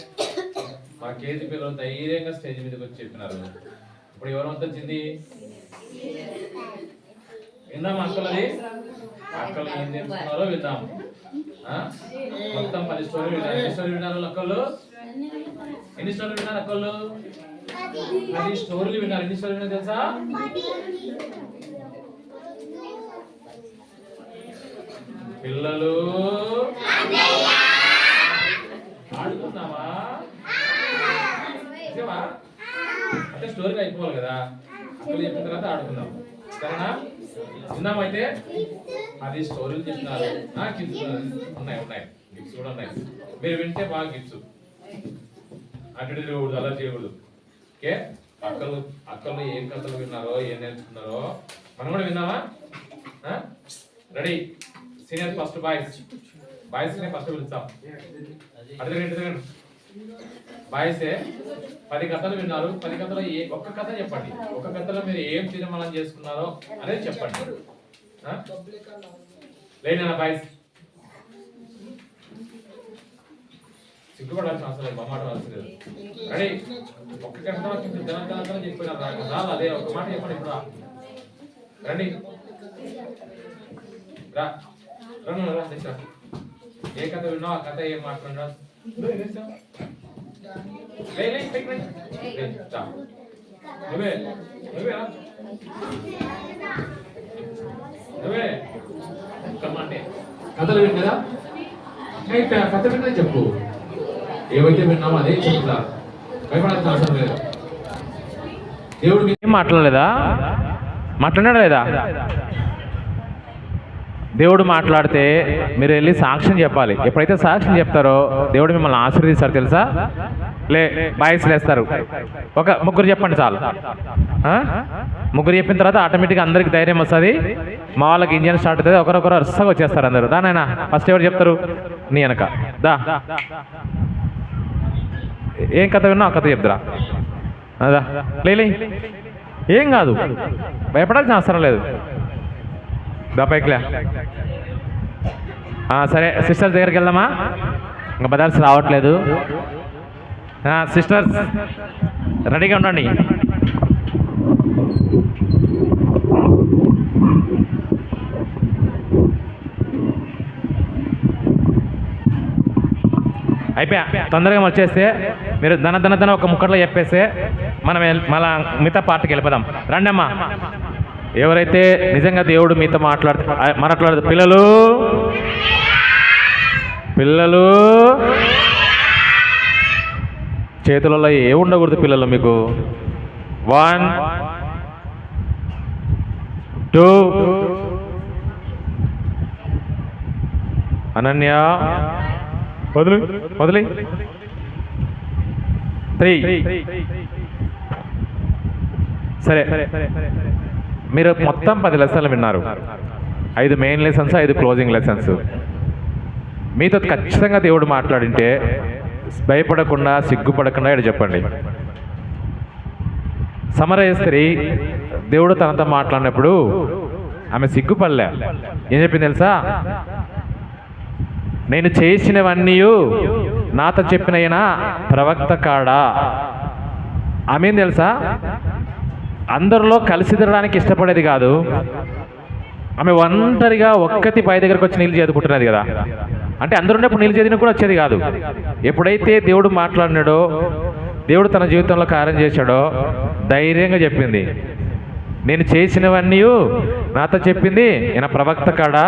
మా కేజీ పిల్లలు ధైర్యంగా స్టేజ్ మీదకి వచ్చి చెప్పినారు. ఇప్పుడు ఎవరు వంతు వచ్చింది? విందాం అక్కలది. అక్కలు ఏం నేర్చుకున్నారో విందాం. మొత్తం 10 స్టోరీలు విన్నారు. ఎన్ని స్టోరీలు విన్నారు అక్కలు? ఎన్ని స్టోరీలు విన్నారు అక్కలు? 10 స్టోరీలు విన్నారు. ఎన్ని స్టోరీలు విన్నారు తెలుసా? పిల్లలు ఆడుకుందామా? అంటే స్టోరీగా అయిపోవాలి కదా. అక్కలు చెప్పిన తర్వాత ఆడుకుందాం, సరేనా? విందామా? అయితే 10 స్టోరీలు చెప్తున్నారు. గిఫ్ట్స్ ఉన్నాయి. గిఫ్ట్స్ కూడా ఉన్నాయి. మీరు వింటే బాగా గిఫ్ట్స్. అటు తిరగకూడదు, అలా చేయకూడదు. ఓకే? అక్కలు ఏం కథలు విన్నారో, ఏం నేర్చుకున్నారో మనం కూడా విందామా? Ready? Senior first boys first పిలుస్తాం. అటు బాయ్సే 10 కథలు విన్నారు. 10 కథలో ఒక్క కథ చెప్పండి. ఒక కథలో మీరు ఏం తీర్మానం చేసుకున్నారో అనేది చెప్పండి. లేనా బాయ్స్? సిగ్గుపడాల్సిన అవసరం లేదు, మాట అవసరం లేదు. రెడీ? ఒక్క కథ జనం చెప్పినారు. అదే ఒక మాట చెప్పండి. ఇప్పుడు రండి. రా. ఏ కథ విన్నావు ఆ కథ ఏం మాట్లాడినావు నువ్వే కథలు విన్నదా కథ విన్నది చెప్పు ఏవైతే విన్నామో అదే చెప్తా భయపడాల్సిన అవసరం లేదు దేవుడు ఏం మాట్లాడలేదా మాట్లాడాడా లేదా దేవుడు మాట్లాడితే మీరు వెళ్ళి సాక్ష్యం చెప్పాలి ఎప్పుడైతే సాక్ష్యం చెప్తారో దేవుడు మిమ్మల్ని ఆశీర్వదిస్తారు తెలుసా బాయ్స్ లేస్తారు ఒక ముగ్గురు చెప్పండి చాలు ముగ్గురు చెప్పిన తర్వాత ఆటోమేటిక్గా అందరికి ధైర్యం వస్తుంది మా వాళ్ళకి ఇంజన్ స్టార్ట్ అవుతుంది ఒకరొకరు అరుసగా వచ్చేస్తారు అందరు దానైనా ఫస్ట్ ఎవరు చెప్తారు నీ వెనక దా ఏం కథ విన్నా ఆ కథ చెప్తురా అదా లే ఏం కాదు భయపడాల్సిన అవసరం లేదు దా పైకిలే సరే సిస్టర్స్ దగ్గరికి వెళ్దామా ఇంకా బదర్స్ రావట్లేదు సిస్టర్స్ రెడీగా ఉండండి అయిపోయా తొందరగా వచ్చేస్తే మీరు ధన ఒక ముక్కట్లో చెప్పేస్తే మనం మళ్ళా మిగతా పార్టీకి వెళ్ళిపోదాం రండి అమ్మా ఎవరైతే నిజంగా దేవుడు మీతో మాట్లాడుతూ పిల్లలు చేతులలో ఏముండకూడదు పిల్లలు మీకు 1 2 అనన్య వదిలి 3 సరే మీరు మొత్తం 10 లెసన్లు విన్నారు 5 మెయిన్ లెసన్స్ 5 క్లోజింగ్ లెసన్స్ మీతో ఖచ్చితంగా దేవుడు మాట్లాడింటే భయపడకుండా సిగ్గుపడకుండా ఇక్కడ చెప్పండి సమరయ స్త్రీ దేవుడు తనతో మాట్లాడినప్పుడు ఆమె సిగ్గుపడలే ఏం చెప్పింది తెలుసా నేను చేసినవన్నీ నాతో చెప్పిన ప్రవక్త కాడా ఆమె ఏం తెలుసా అందరిలో కలిసి తిరగడానికి ఇష్టపడేది కాదు ఆమె ఒంటరిగా ఒక్కతి పై దగ్గరకు వచ్చి నీళ్ళు చేదుకుంటున్నది కదా అంటే అందరూ ఉన్నప్పుడు నీళ్ళు చేదిన కూడా వచ్చేది కాదు ఎప్పుడైతే దేవుడు మాట్లాడినాడో దేవుడు తన జీవితంలో కార్యం చేశాడో ధైర్యంగా చెప్పింది నేను చేసినవన్నీ నాతో చెప్పింది ఈయన ప్రవక్త కాడా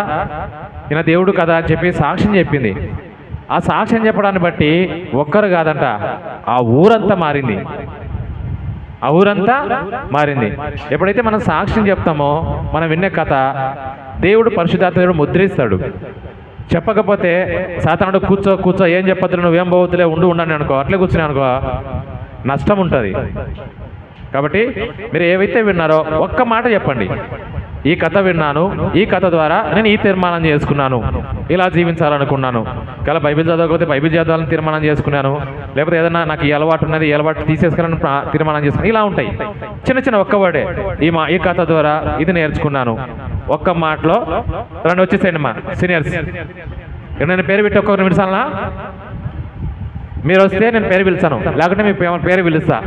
ఈయన దేవుడు కదా అని చెప్పి సాక్ష్యం చెప్పింది ఆ సాక్ష్యం చెప్పడాన్ని బట్టి ఒక్కరు కాదంట ఆ ఊరంతా మారింది ఎప్పుడైతే మనం సాక్ష్యం చెప్తామో మనం వినే కథ దేవుడు పరిశుద్ధాత్మ ముద్రిస్తాడు చెప్పకపోతే సాతానుడు కూర్చో ఏం చెప్పొద్దు నువ్వేం పోవద్దులే ఉండని అనుకో అట్లే కూర్చుని అనుకో నష్టం ఉంటుంది కాబట్టి మీరు ఏవైతే విన్నారో ఒక్క మాట చెప్పండి ఈ కథ విన్నాను ఈ కథ ద్వారా నేను ఈ తీర్మానం చేసుకున్నాను ఇలా జీవించాలనుకున్నాను ఇలా బైబిల్ చదవకపోతే బైబిల్ చదవాలని తీర్మానం చేసుకున్నాను లేకపోతే ఏదైనా నాకు ఈ అలవాటు ఉన్నది ఈ అలవాటు తీసేసుకోవాలని తీర్మానం చేసుకున్నాను ఇలా ఉంటాయి చిన్న ఒక్క వర్డే ఈ కథ ద్వారా ఇది నేర్చుకున్నాను ఒక్క మాటలో రండి వచ్చేసేయండి మా సీనియర్స్ నేను పేరు పెట్టి ఒక్కొక్కరిని పిలిచానా మీరు వస్తే నేను పేరు పిలుస్తాను లేకుంటే మీ పేరు పిలుస్తా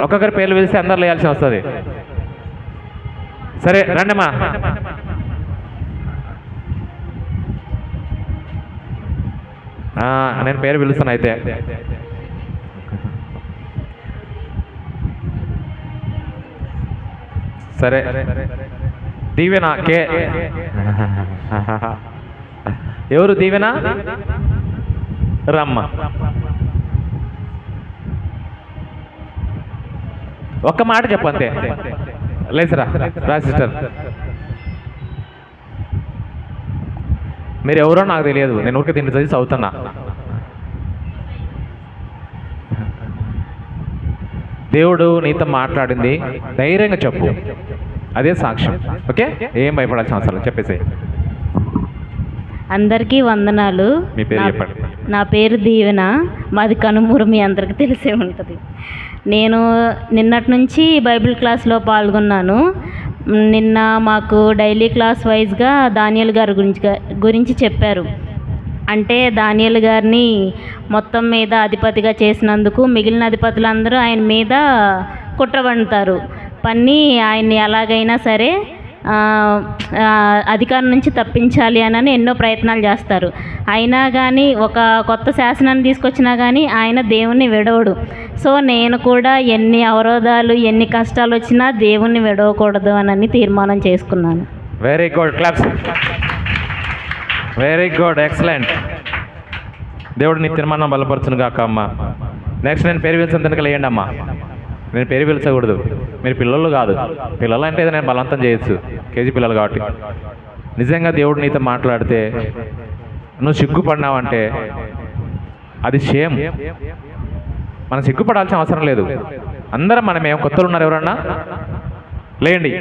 ఒక్కొక్కరి పేర్లు పిలిస్తే అందరు లేయాల్సి వస్తుంది సరే రండమ్మా నేను పేరు పిలుస్తాను అయితే సరే దీవెన కే ఎవరు దీవెన రమ్మ ఒక్క మాట చెప్పంతే లేసరా రా సిస్టర్ మీరు ఎవరో నాకు తెలియదు నేను ఊరికే తిండి చదివి చదువుతున్నా దేవుడు నీతో మాట్లాడింది ధైర్యంగా చెప్పు అదే సాక్ష్యం ఓకే ఏం భయపడాల్సిన అవసరం చెప్పేసి అందరికీ వందనాలు మీ పేరు చెప్పండి నా పేరు దీవెన మాది కనుమూరు మీ అందరికి తెలిసే ఉంటుంది నేను నిన్నటి నుంచి బైబిల్ క్లాస్లో పాల్గొన్నాను నిన్న మాకు డైలీ క్లాస్ వైజ్గా దానియేలు గారి గురించి చెప్పారు అంటే దానియేలు గారిని మొత్తం మీద అధిపతిగా చేసినందుకు మిగిలిన అధిపతులందరూ ఆయన మీద కుట్ర పన్నుతారు పన్ని ఆయన్ని ఎలాగైనా సరే అధికారం నుంచి తప్పించాలి అని ఎన్నో ప్రయత్నాలు చేస్తారు. అయినా కానీ ఒక కొత్త శాసనాన్ని తీసుకొచ్చినా కానీ ఆయన దేవుణ్ణి విడవడు. సో నేను కూడా ఎన్ని అవరోధాలు ఎన్ని కష్టాలు వచ్చినా దేవుణ్ణి విడవకూడదు అని తీర్మానం చేసుకున్నాను. Very good, claps. Very good, excellent. దేవుడు నీ తీర్మానం బలపరచును గాక అమ్మ. నెక్స్ట్ నేను పేరు పిలిచిన తనకలు వేయండి అమ్మా. నేను పేరు పిలిచకూడదు, మీరు పిల్లలు కాదు. పిల్లలు అంటే నేను బలవంతం చేయొచ్చు, కేజీ పిల్లలు కాబట్టి. నిజంగా దేవుడు నీతో మాట్లాడితే నువ్వు సిగ్గుపడినావంటే అది షేమ్. మనం సిగ్గుపడాల్సిన అవసరం లేదు. అందరం మనం ఏం కొత్తలు ఉన్నారు ఎవరన్నా లేండి,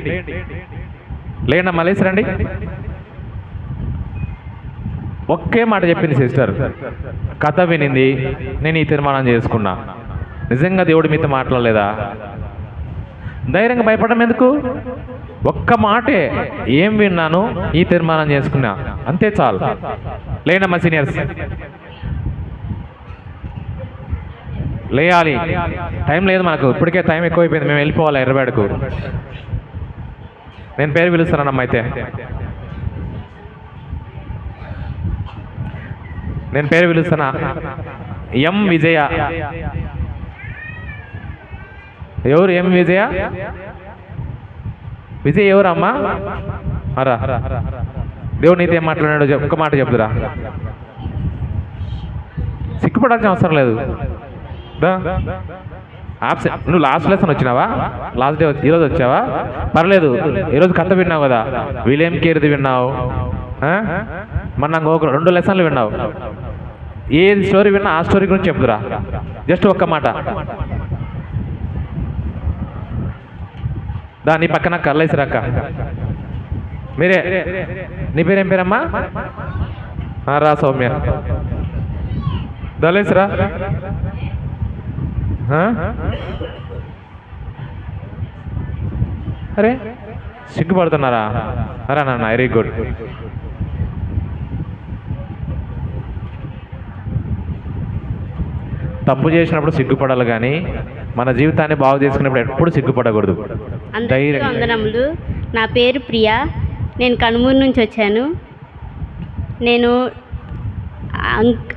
లేండి అమ్మా, లేచి రండి. ఒకే మాట చెప్పింది సిస్టర్, కథ వినింది, నేను ఈ తీర్మానం చేసుకున్నా. నిజంగా దేవుడు మీతో మాట్లాడలేదా? ధైర్యంగా భయపడడం ఎందుకు? ఒక్క మాటే, ఏం విన్నాను, ఈ తీర్మానం చేసుకున్నా, అంతే చాలు. లేనమ్మా సీనియర్స్, లేయాలి. టైం లేదు మనకు, ఇప్పటికే టైం ఎక్కువైపోయింది, మేము వెళ్ళిపోవాలి ఎర్రబేడకు. నేను పేరు పిలుస్తున్నానమ్మా. అయితే నేను పేరు పిలుస్తున్నా, ఎం విజయ. ఎవరు ఎం విజయ? విజయ్ ఎవరమ్మా? అరా, దేవుడు నీతో ఏం మాట్లాడాడో ఒక్క మాట చెప్తురా. సిగ్గుపడాల్సిన అవసరం లేదు. నువ్వు లాస్ట్ లెసన్ వచ్చినావా? లాస్ట్ డే ఈరోజు వచ్చావా? పర్లేదు, ఈరోజు కథ విన్నావు కదా, విలియం కేర్ది విన్నావు, మన ఒక 2 లెసన్లు విన్నావు. ఏది స్టోరీ విన్నా ఆ స్టోరీ గురించి చెప్తురా, జస్ట్ ఒక్క మాట. నీ పక్కన కర్లేసిరాక. మీరే, నీ పేరేం పేరమ్మా? రా సౌమ్య, దలేసిరా. అరే సిగ్గుపడుతున్నారా? అరా నాన్న, వెరీ గుడ్. తప్పు చేసినప్పుడు సిగ్గుపడాలి, కానీ మన జీవితాన్ని బాగు చేసుకున్నప్పుడు ఎప్పుడు సిగ్గుపడకూడదు. అందరికీ వందనములు. నా పేరు ప్రియా, నేను కనుమూరు నుంచి వచ్చాను. నేను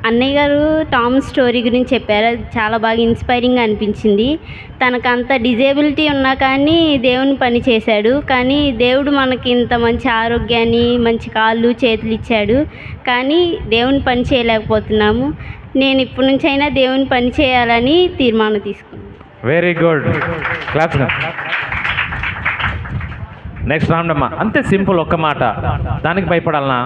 అన్నయ్య గారు టామ్ స్టోరీ గురించి చెప్పారు, అది చాలా బాగా ఇన్స్పైరింగ్గా అనిపించింది. తనకంత డిజేబిలిటీ ఉన్నా కానీ దేవుని పని చేశాడు. కానీ దేవుడు మనకి ఇంత మంచి ఆరోగ్యాన్ని, మంచి కాళ్ళు చేతులు ఇచ్చాడు, కానీ దేవుని పని చేయలేకపోతున్నాము. నేను ఇప్పటి నుంచి అయినా దేవుని పని చేయాలని తీర్మానం తీసుకున్నాను. Very good, claps. Next round అమ్మా. అంతే సింపుల్, ఒక్క మాట, దానికి భయపడాలనా?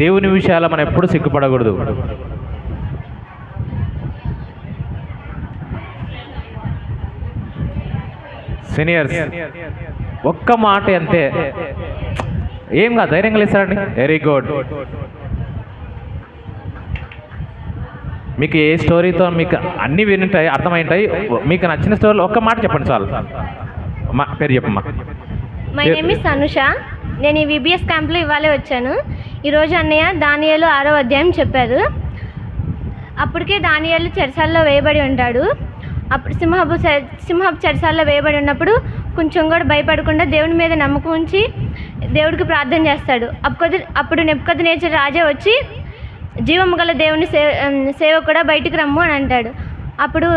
దేవుని విషయాల్లో మనం ఎప్పుడు సిగ్గుపడకూడదు. సీనియర్స్ ఒక్క మాట అంతే, ఏం కాదు, ధైర్యంగా లేస్తారండి. Very good. మీకు ఏ స్టోరీతో మీకు అన్నీ వింటాయి, అర్థమైంటాయి. మీకు నచ్చిన స్టోరీలో ఒక్క మాట చెప్పండి చాలు. పేరు చెప్పమ్మా. My name is Anusha. నేను ఈ విబిఎస్ క్యాంప్లో ఇవాళే వచ్చాను. ఈరోజు అన్నయ్య దానియేలు 6వ అధ్యాయం చెప్పారు. అప్పటికే దానియేలు చెరసాల్లో వేయబడి ఉంటాడు. అప్పుడు సింహపు చెరసాల్లో వేయబడి ఉన్నప్పుడు కొంచెం కూడా భయపడకుండా దేవుని మీద నమ్మకం ఉంచి దేవుడికి ప్రార్థన చేస్తాడు. అప్పుడు నెబుకద్నెజరు రాజా వచ్చి జీవము గల దేవుని సేవకుడా బయటికి రమ్ము అని అంటాడు. అప్పుడు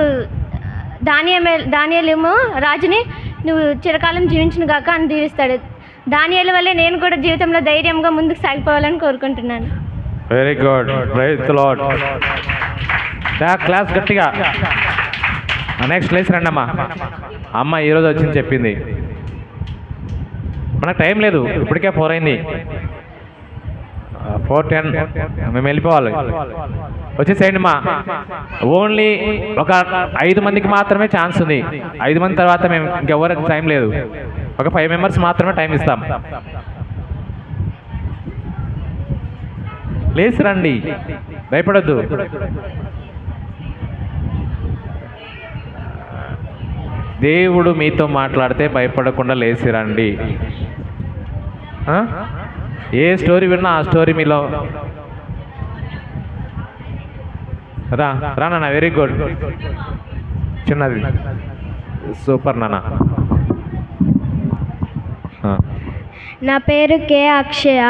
దానియేలేమో రాజుని నువ్వు చిరకాలం జీవించును గాక అని దీవిస్తాడు. దానియేలు వల్లే నేను కూడా జీవితంలో ధైర్యంగా ముందుకు సాగిపోవాలని కోరుకుంటున్నాను. Very good, praise the lord. Class గట్టిగా. నెక్స్ట్ లేసి రండి అమ్మా. అమ్మ ఈరోజు వచ్చింది చెప్పింది. మనకు టైం లేదు, ఇప్పటికే 4 అయింది, 4:10 మేము వెళ్ళిపోవాలి. వచ్చేసేయండి మా. ఓన్లీ ఒక 5 మందికి మాత్రమే ఛాన్స్ ఉంది. 5 మంది తర్వాత మేము ఇంకెవరికి టైం లేదు. ఒక 5 మెంబర్స్ మాత్రమే టైం ఇస్తాం. లేచి రండి, భయపడొద్దు. దేవుడు మీతో మాట్లాడితే భయపడకుండా లేచి రండి. ఏ స్టోరీ విన్నా ఆ స్టోరీ మీలో రానా. Very good. చిన్నది సూపర్ నాన్న. నా పేరు కే అక్షయ.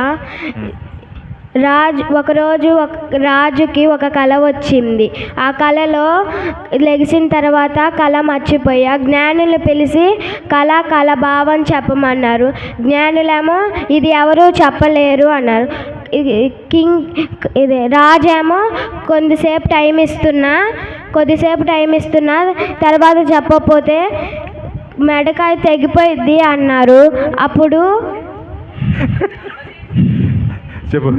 ఒకరోజు రాజుకి ఒక కల వచ్చింది. ఆ కలలో లెగిసిన తర్వాత కళ మర్చిపోయా. జ్ఞానులు పిలిచి కళ భావం చెప్పమన్నారు. జ్ఞానులేమో ఇది ఎవరు చెప్పలేరు అన్నారు. రాజేమో కొద్దిసేపు టైం ఇస్తున్నా తర్వాత చెప్పకపోతే మెడకాయ తెగిపోయిద్ది అన్నారు. అప్పుడు చెప్పు.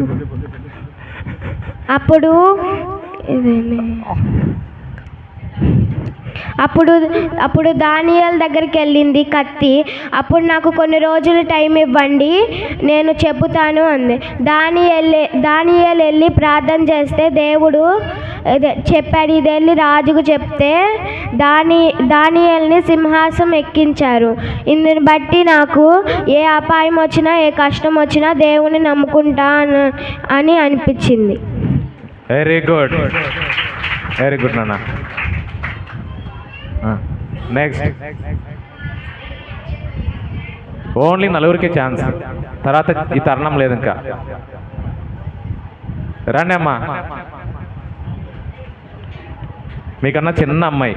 అప్పుడు దానియేలు దగ్గరికి వెళ్ళింది కత్తి. అప్పుడు నాకు కొన్ని రోజులు టైం ఇవ్వండి, నేను చెబుతాను అంది. దానియేలు వెళ్ళి ప్రార్థన చేస్తే దేవుడు చెప్పాడు, ఇది వెళ్ళి రాజుకు చెప్తే దానియేలుని సింహాసనం ఎక్కించారు. ఇందుని బట్టి నాకు ఏ అపాయం వచ్చినా ఏ కష్టం వచ్చినా దేవుని నమ్ముకుంటా అని అనిపించింది. వెరీ గుడ్ నాన్న. నెక్స్ట్. ఓన్లీ నలుగురికే ఛాన్స్, తర్వాత ఈ తరుణం లేదు ఇంకా. రండి అమ్మా. మీకన్నా చిన్న అమ్మాయి.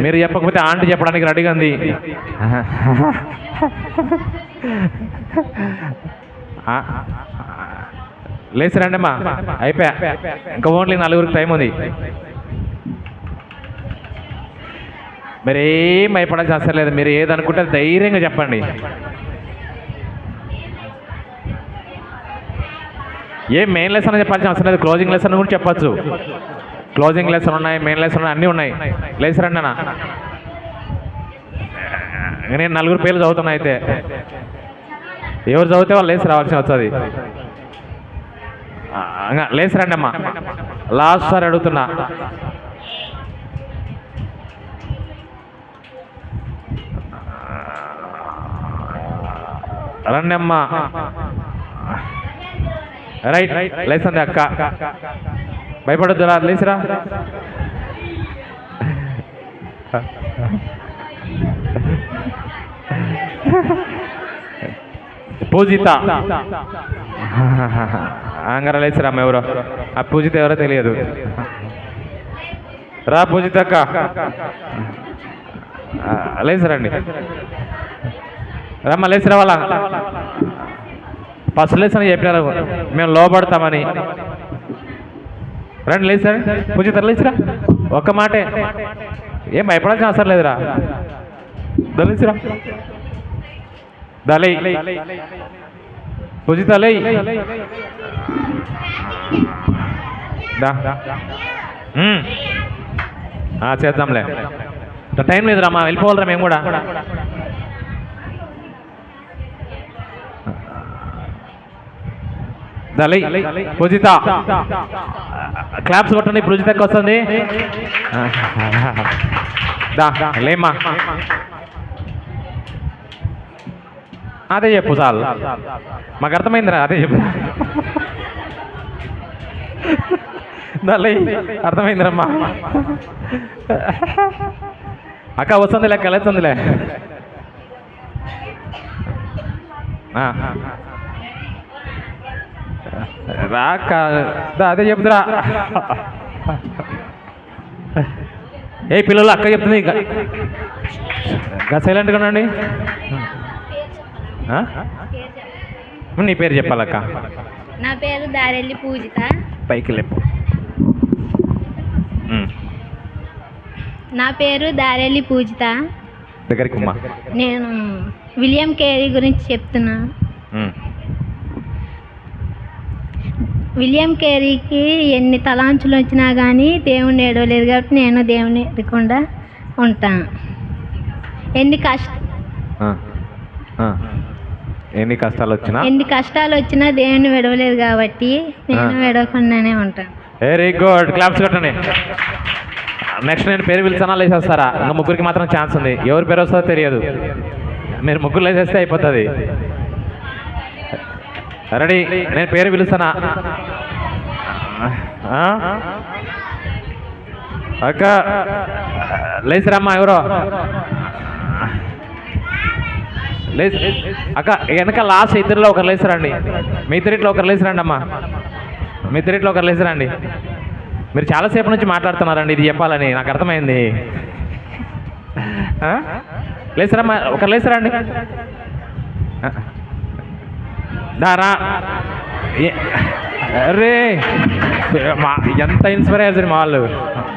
మీరు చెప్పకపోతే ఆంటీ చెప్పడానికి రెడీగా ఉంది. లేచి రండి అమ్మా, అయిపోయా. ఇంకా ఓన్లీ నలుగురికి టైం ఉంది. మీరేం భయపడాల్సిన అవసరం లేదు. మీరు ఏదనుకుంటే ధైర్యంగా చెప్పండి. ఏ మెయిన్ లెసన్ అని చెప్పాల్సిన అవసరం లేదు, క్లోజింగ్ లెసన్ కూడా చెప్పచ్చు. క్లోజింగ్ లెసన్ ఉన్నాయి, మెయిన్ లెసన్ ఉన్నాయి, అన్నీ ఉన్నాయి. లేచి రండి అన్న. నేను నలుగురు పేర్లు చదువుతున్నా. అయితే ఎవరు చదివితే వాళ్ళు లేచి రావాల్సి వస్తుంది. లేచి రండి అమ్మా. లాస్ట్ సారి అడుగుతున్నా. రండి అమ్మా. రైట్, లేచండి అక్క, భయపడద్దు, రా లేచిరా. పూజిత. అంగర లేచిరామ్మ. ఎవరో ఆ పూజిత ఎవరో తెలియదు. రా పూజిత అక్క, లేచిరండి. రమ్మ లేచిరా. వాళ్ళ ఫస్ట్ లేచని చెప్పినారు మేము లోపడతామని. రండి లేచిరా. పూజిత లేచిరా. ఒక్క మాటే, ఏం భయపడాల్సిన అవసరం లేదురా. దళిచిరా. దళి పూజిత లే. చేద్దాంలే, టైం లేదురా అమ్మా, వెళ్ళిపోవాలరా మేము కూడా. దళి పూజిత క్లాప్స్ కొట్టండి. పూజితకి వస్తుంది. లేమ్మా. అదే చెప్పు చాలు, మాకు అర్థమైందిరా. అదే చెప్పు. దళి అర్థమైందిరమ్మా. అక్క వస్తుందిలే, కలుస్తుందిలే. రాక అదే చెప్తురా. ఏ పిల్లలు అక్క చెప్తుంది. సైలెంట్గా ఉండండి. నీ పేరు చెప్పాలక్క. నా పేరు దారెల్లి పూజిత. పైకి లేపు. నా పేరు దారెల్లి పూజిత. దగ్గరికి అమ్మా. నేను విలియం కేరీ గురించి చెప్తున్నా. విలియం కేరీకి ఎన్ని తలాంచులు వచ్చినా కానీ దేవుణ్ణి ఏడవలేదు కాబట్టి నేను దేవుని ఎడకుండా ఉంటాను. ఎన్ని కష్టాలు వచ్చినా దేవుని విడవలేదు కాబట్టి నేను విడవకుండానే ఉంటాను. వెరీ గుడ్, క్లాప్స్ కొట్టండి. నెక్స్ట్ నేను పేరు పిలిచానా లేచేస్తారా? ఇంకా ముగ్గురికి మాత్రం ఛాన్స్ ఉంది. ఎవరి పేరు వస్తుందో తెలియదు, మీరు ముగ్గురు లేచేస్తే అయిపోతుంది. రెడీ, నేను పేరు పిలుస్తానా? అక్క లేచిరమ్మా, ఎవరో లేచి. అక్క వెనక లాస్ట్ ఇద్దరిలో ఒకరు లేచిరండి, మీ ఇద్దరిట్లో ఒకరు లేచిరండి అమ్మా, మీ ఇద్దరిట్లో ఒకరు లేచిరండి. మీరు చాలాసేపు నుంచి మాట్లాడుతున్నారండి, ఇది చెప్పాలని నాకు అర్థమైంది. లేచిరమ్మా, ఒకరు లేచిరండి. దారా అరే ఎంత ఇన్స్పైర్ మా వాళ్ళు.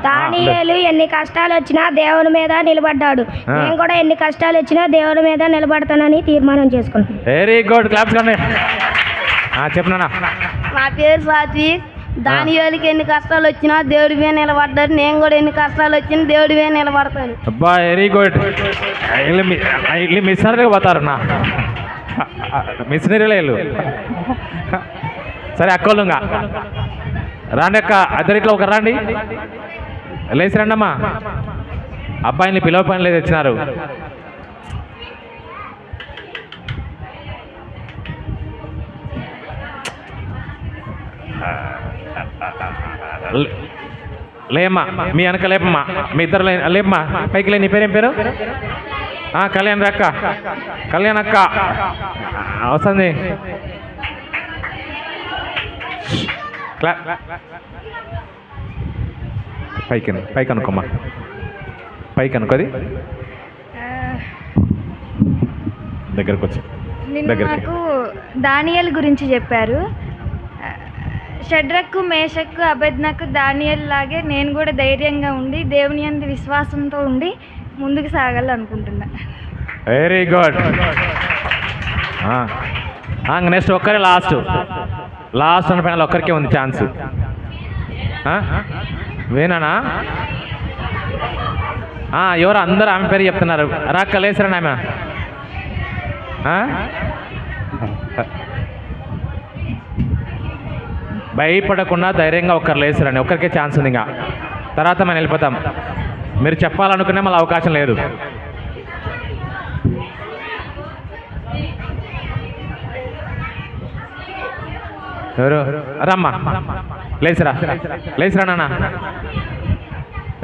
దానియేలు ఎన్ని కష్టాలు వచ్చినా దేవుని మీద నిలబడ్డాడు. నేను కూడా ఎన్ని కష్టాలు వచ్చినా దేవుని మీద నిలబడతానని తీర్మానం చేసుకున్నాను. వెరీ గుడ్, క్లాప్స్ కండి. చెప్పనా? నా పేరు సాత్విక్. దానియేలుకి ఎన్ని కష్టాలు వచ్చినా దేవుడి మీద నిలబడ్డాడు. నేను కూడా ఎన్ని కష్టాలు వచ్చినా దేవుడి మీద నిలబడతాను. అబ్బా వెరీ గుడ్. ఇల్లు మిషనరీగా పోతారు నా మిషనరీలో వెళ్ళు. సరే అక్కోళ్ళుగా రాండి అక్క, అద్దరిట్లో ఒక రండి, లేచి రండి అమ్మా. అబ్బాయిని పిలవ పని లేదు వచ్చినారు. లేమ్మా, మీ వెనక లేపమ్మా, మీ ఇద్దరు లేపమ్మా, పైకి లే. నీ పేరు ఏం పేరు? కళ్యాణ్ అక్క, కళ్యాణ్ అక్క వస్తుంది. పైకి అనుకోమ్మా, పైకి అనుకోది. దగ్గరకు వచ్చి నాకు దానియేలు గురించి చెప్పారు. షడ్రకు, మేషకు, అబేద్నకు, దానియేలు లాగే నేను కూడా ధైర్యంగా ఉండి దేవుని యందు విశ్వాసంతో ఉండి ముందుకు సాగాలనుకుంటున్నా. Very good. నెక్స్ట్ ఒక్కరే లాస్ట్ అన్న పైన ఒక్కరికే ఉంది ఛాన్స్. వేనానా? ఎవరు అందరూ ఆమె పేరు చెప్తున్నారు. రాక్క లేసరండి ఆమె. భయపడకుండా ధైర్యంగా ఒక్కరు లేసరండి, ఒక్కరికే ఛాన్స్ ఉంది. ఇంకా తర్వాత మనం వెళ్ళిపోతాం. మీరు చెప్పాలనుకునే మళ్ళీ అవకాశం లేదు. ఎవరు? రమ్మా, లేచిరా నాన్న.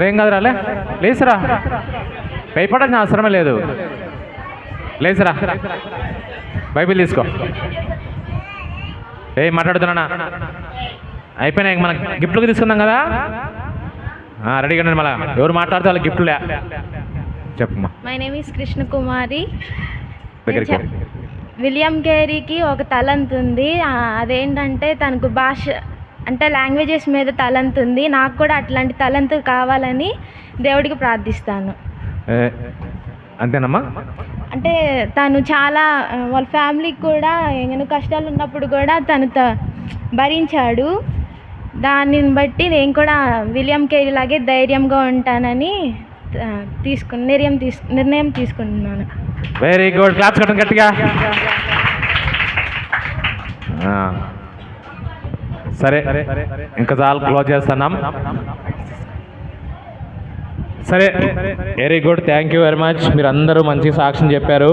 ఏం కాదురా, లేచిరా, భయపడాల్సిన అవసరమే లేదు. లేచిరా, బైబిల్ తీసుకో. మాట్లాడుతున్నా అయిపోయినాయి. మనం గిఫ్ట్లకు తీసుకుందాం కదా, రెడీగా ఉండండి. మళ్ళీ ఎవరు మాట్లాడితే వాళ్ళకి గిఫ్ట్లే. చెప్పమ్మా. మై నేమ్ ఈస్ కృష్ణ కుమారి. దగ్గరికి విలియం కేరీకి ఒక తలంత్ ఉంది. అదేంటంటే తనకు భాష అంటే లాంగ్వేజెస్ మీద తలంత్ ఉంది. నాకు కూడా అట్లాంటి తలంత్ కావాలని దేవుడికి ప్రార్థిస్తాను. అంతేనమ్మా? అంటే తను చాలా వాళ్ళ ఫ్యామిలీకి కూడా ఎన్నో కష్టాలు ఉన్నప్పుడు కూడా తను భరించాడు. దానిని బట్టి నేను కూడా విలియం కేరీ లాగే ధైర్యంగా ఉంటానని నిర్ణయం తీసుకుంటున్నాను. వెరీ గుడ్, క్లాప్స్ కొట్టండి గట్టిగా. సరే ఇంకా చాలు, క్లోజ్ చేస్తున్నాం. సరే, very good, thank you very much. మీరు అందరూ మంచి సాక్ష్యం చెప్పారు.